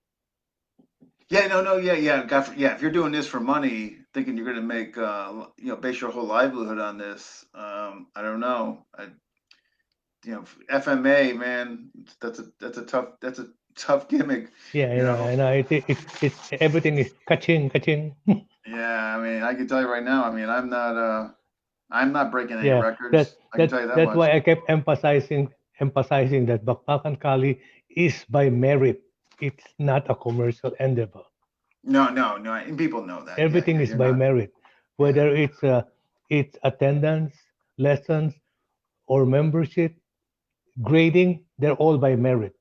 Speaker 2: Yeah, no, no, yeah, yeah, yeah. If you're doing this for money, thinking you're gonna make, base your whole livelihood on this, I don't know. FMA, man, that's a tough gimmick.
Speaker 1: Yeah,
Speaker 2: You know.
Speaker 1: I know. It's everything is kaching, kaching.
Speaker 2: Yeah, I mean, I can tell you right now. I mean, I'm not breaking any
Speaker 1: Yeah,
Speaker 2: records. I can tell you that
Speaker 1: that's
Speaker 2: much.
Speaker 1: why I kept emphasizing that Bakbakan Kali is by merit. It's not a commercial endeavor.
Speaker 2: No, no, no, and people know that. Yeah,
Speaker 1: Everything
Speaker 2: yeah,
Speaker 1: is
Speaker 2: you're
Speaker 1: by
Speaker 2: not.
Speaker 1: merit,
Speaker 2: Yeah,
Speaker 1: whether it's attendance, lessons, or membership, grading. They're all by merit.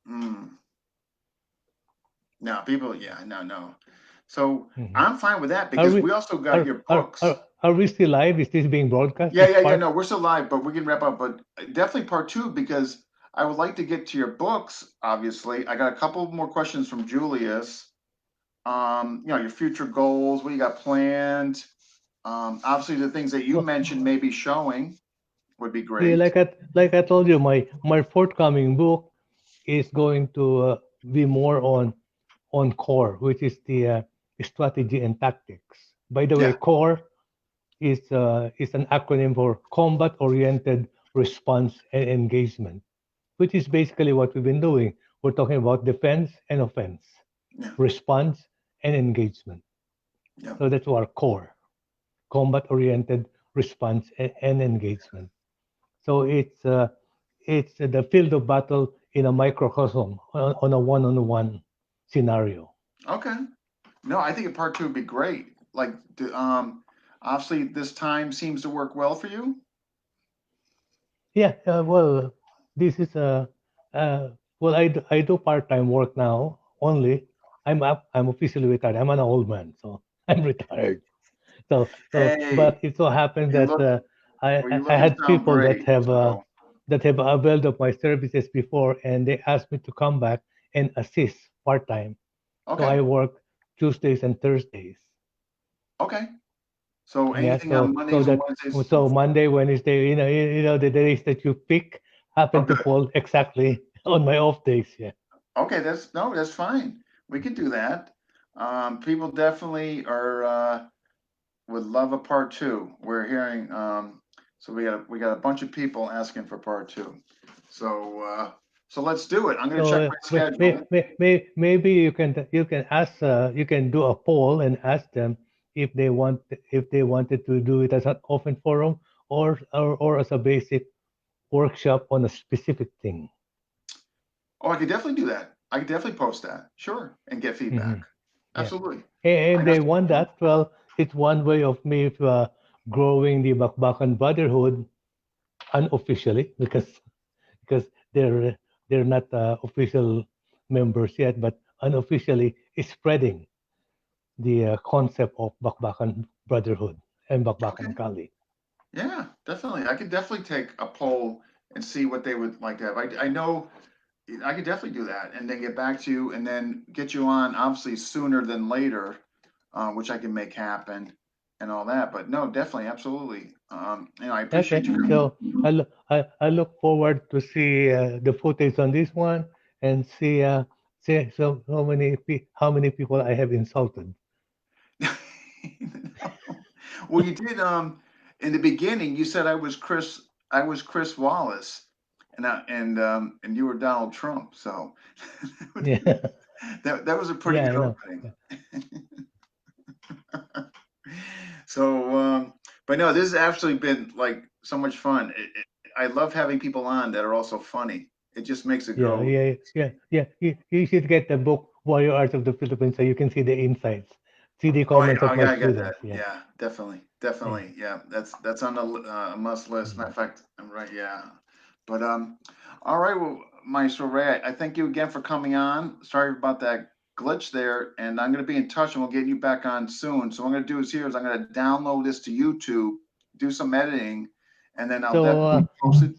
Speaker 2: Mm. No, people, yeah, no. So
Speaker 1: Mhm.
Speaker 2: I'm fine with that
Speaker 1: Are
Speaker 2: because
Speaker 1: we
Speaker 2: we also got your books.
Speaker 1: are we still live? Is this being broadcast?
Speaker 2: Yeah,
Speaker 1: This
Speaker 2: yeah, yeah.
Speaker 1: part?
Speaker 2: No, we're still live, but we can wrap up. But definitely part two because I would like to get to your books. Obviously, I got a couple more questions from Julius. Your future goals, what you got planned. Obviously, the things that you
Speaker 1: Well,
Speaker 2: mentioned maybe showing would be
Speaker 1: yeah,
Speaker 2: great.
Speaker 1: like I told you, my forthcoming book is going to be more on core, which is the strategy and tactics. By the way,
Speaker 2: Yeah,
Speaker 1: core is an acronym for combat oriented response and engagement, which is basically what we've been doing. We're talking about defense and offense,
Speaker 2: yeah,
Speaker 1: response and engagement.
Speaker 2: yeah.
Speaker 1: So that's our core, combat oriented response and engagement. So it's the field of battle in a microcosm on a one-on-one scenario.
Speaker 2: Okay. No, I think a part two would be great. Like, obviously, this time seems to work well for you.
Speaker 1: Yeah, well, this is a well, I do part-time work now only. I'm officially retired. I'm an old man, so I'm retired. But
Speaker 2: Hey,
Speaker 1: it so happens
Speaker 2: you
Speaker 1: that
Speaker 2: look, well, you
Speaker 1: I
Speaker 2: look and
Speaker 1: had
Speaker 2: sound
Speaker 1: people
Speaker 2: great. So,
Speaker 1: that have availed of my services before, and they asked me to come back and assist part-time. So
Speaker 2: okay,
Speaker 1: I work Tuesdays and Thursdays.
Speaker 2: okay. So
Speaker 1: Yeah,
Speaker 2: anything on Mondays and Wednesdays?
Speaker 1: so Monday, Wednesday, the days that you pick
Speaker 2: Oh,
Speaker 1: happen to
Speaker 2: good.
Speaker 1: fall exactly on my off days. Yeah.
Speaker 2: Okay, that's no, that's fine. We can do that. People definitely are would love a part two. We're hearing so we got a bunch of people asking for part two. So so let's do it. I'm gonna check
Speaker 1: So
Speaker 2: my schedule.
Speaker 1: maybe you can ask you can do a poll and ask them if they wanted to do it as an open forum or as a basic workshop on a specific thing.
Speaker 2: Oh, I could definitely do that. I could definitely post that. Sure, and get
Speaker 1: Hmm.
Speaker 2: feedback.
Speaker 1: Yeah.
Speaker 2: Absolutely. I
Speaker 1: And
Speaker 2: got
Speaker 1: they want
Speaker 2: some.
Speaker 1: that. Well, it's one way of me growing the Bakbakan Brotherhood unofficially because they're not official members yet, but unofficially is spreading the concept of Bakbakan Brotherhood and
Speaker 2: Okay.
Speaker 1: Bakbakan Kali.
Speaker 2: Yeah, definitely. I could definitely take a poll and see what they would like to have. I know I could definitely do that and then get back to you and then get you on obviously sooner than later, which I can make happen and all that. But no, definitely, absolutely. I
Speaker 1: Okay,
Speaker 2: appreciate you coming.
Speaker 1: so I look forward to see the footage on this one and see how many people I have insulted.
Speaker 2: Well, you did in the beginning you said I was Chris Wallace and you were Donald Trump. So
Speaker 1: Yeah,
Speaker 2: that was a pretty
Speaker 1: yeah,
Speaker 2: good
Speaker 1: I know.
Speaker 2: opening. So, but no, this has actually been like so much fun. I love having people on that are also funny. It just makes it
Speaker 1: Yeah,
Speaker 2: go.
Speaker 1: yeah, yeah, yeah. You should get the book Warrior Arts of the Philippines so you can see the insights, see the
Speaker 2: Oh,
Speaker 1: comments of my
Speaker 2: yeah, I got that.
Speaker 1: students. Yeah,
Speaker 2: Yeah, definitely,
Speaker 1: yeah.
Speaker 2: definitely. Yeah, that's on the must list. Matter
Speaker 1: Mhm.
Speaker 2: of fact, I'm right. Yeah, but all right. Well, Maestro Ray, I thank you again for coming on. Sorry about that glitch there, and I'm gonna be in touch, and we'll get you back on soon. So what I'm gonna do is I'm gonna download this to YouTube, do some editing, and then I'll
Speaker 1: So,
Speaker 2: definitely post it.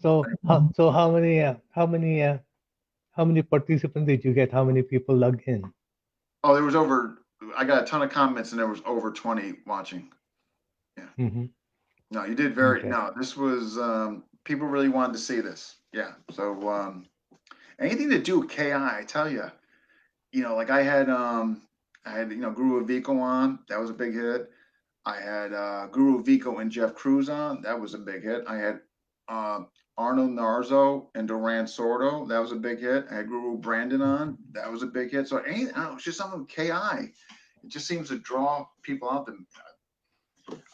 Speaker 1: how many participants did you get? How many people logged in?
Speaker 2: Oh, there was over. I got a ton of comments, and there was over 20 watching. Yeah.
Speaker 1: Hmm.
Speaker 2: No, you did very.
Speaker 1: Okay.
Speaker 2: No, this was. People really wanted to see this. Yeah. So anything to do with KI, I tell you, like I had Guru Vico on. That was a big hit. I had Guru Vico and Jeff Cruz on. That was a big hit. I had uh, Arnold Narzo and Duran Sordo. That was a big hit. I had Guru Brandon on. That was a big hit. So I don't know, it's just something with KI. It just seems to draw people out.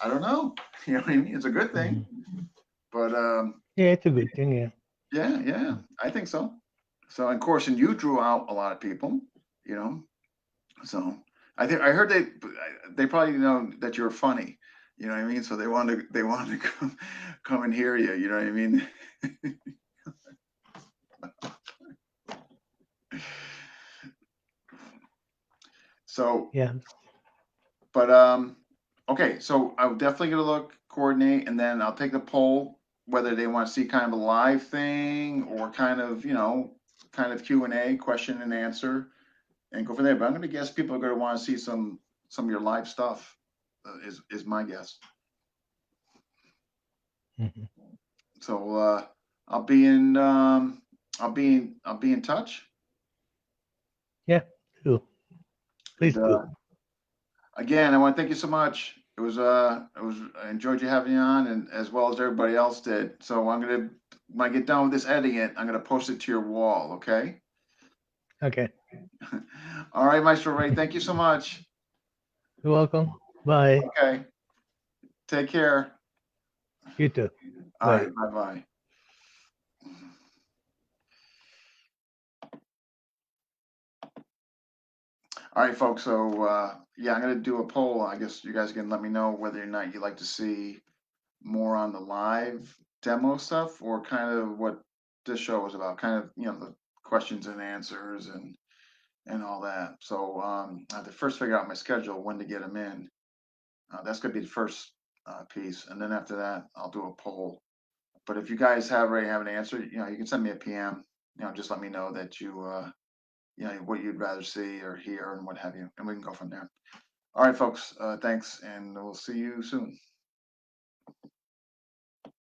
Speaker 2: I don't know. You know what I mean? It's a good thing.
Speaker 1: Hmm.
Speaker 2: But
Speaker 1: Yeah, it's a good thing. Yeah.
Speaker 2: yeah, yeah, I think so. So, of course, and you drew out a lot of people, you know. So I heard they probably know that you're funny. You know what I mean? So they wanted to come and hear you. You know what I mean? So,
Speaker 1: Yeah.
Speaker 2: but okay. So I'm definitely gonna look, coordinate, and then I'll take the poll whether they want to see kind of a live thing or kind of kind of Q&A, question and answer, and go from there. But I'm gonna guess people are gonna want to see some of your live stuff. Is my guess.
Speaker 1: Mhm.
Speaker 2: So I'll be in I'll be in touch.
Speaker 1: Yeah. Do.
Speaker 2: And
Speaker 1: Please do.
Speaker 2: again, I want to thank you so much. I enjoyed you having you on, and as well as everybody else did. So I'm gonna when I get done with this editing it, I'm gonna post it to your wall. Okay.
Speaker 1: Okay.
Speaker 2: All right, Maestro Ray. Thank you so much.
Speaker 1: You're welcome. Bye.
Speaker 2: Okay. Take care.
Speaker 1: You too.
Speaker 2: All
Speaker 1: Bye.
Speaker 2: right. Bye bye. All right, folks. So yeah, I'm gonna do a poll. I guess you guys can let me know whether or not you'd like to see more on the live demo stuff or kind of what this show was about, kind of the questions and answers and all that. So I have to first figure out my schedule when to get them in. That's gonna be the first piece, and then after that, I'll do a poll. But if you guys already have an answer, you can send me a PM. Just let me know that what you'd rather see or hear and what have you, and we can go from there. All right, folks. Thanks, and we'll see you soon.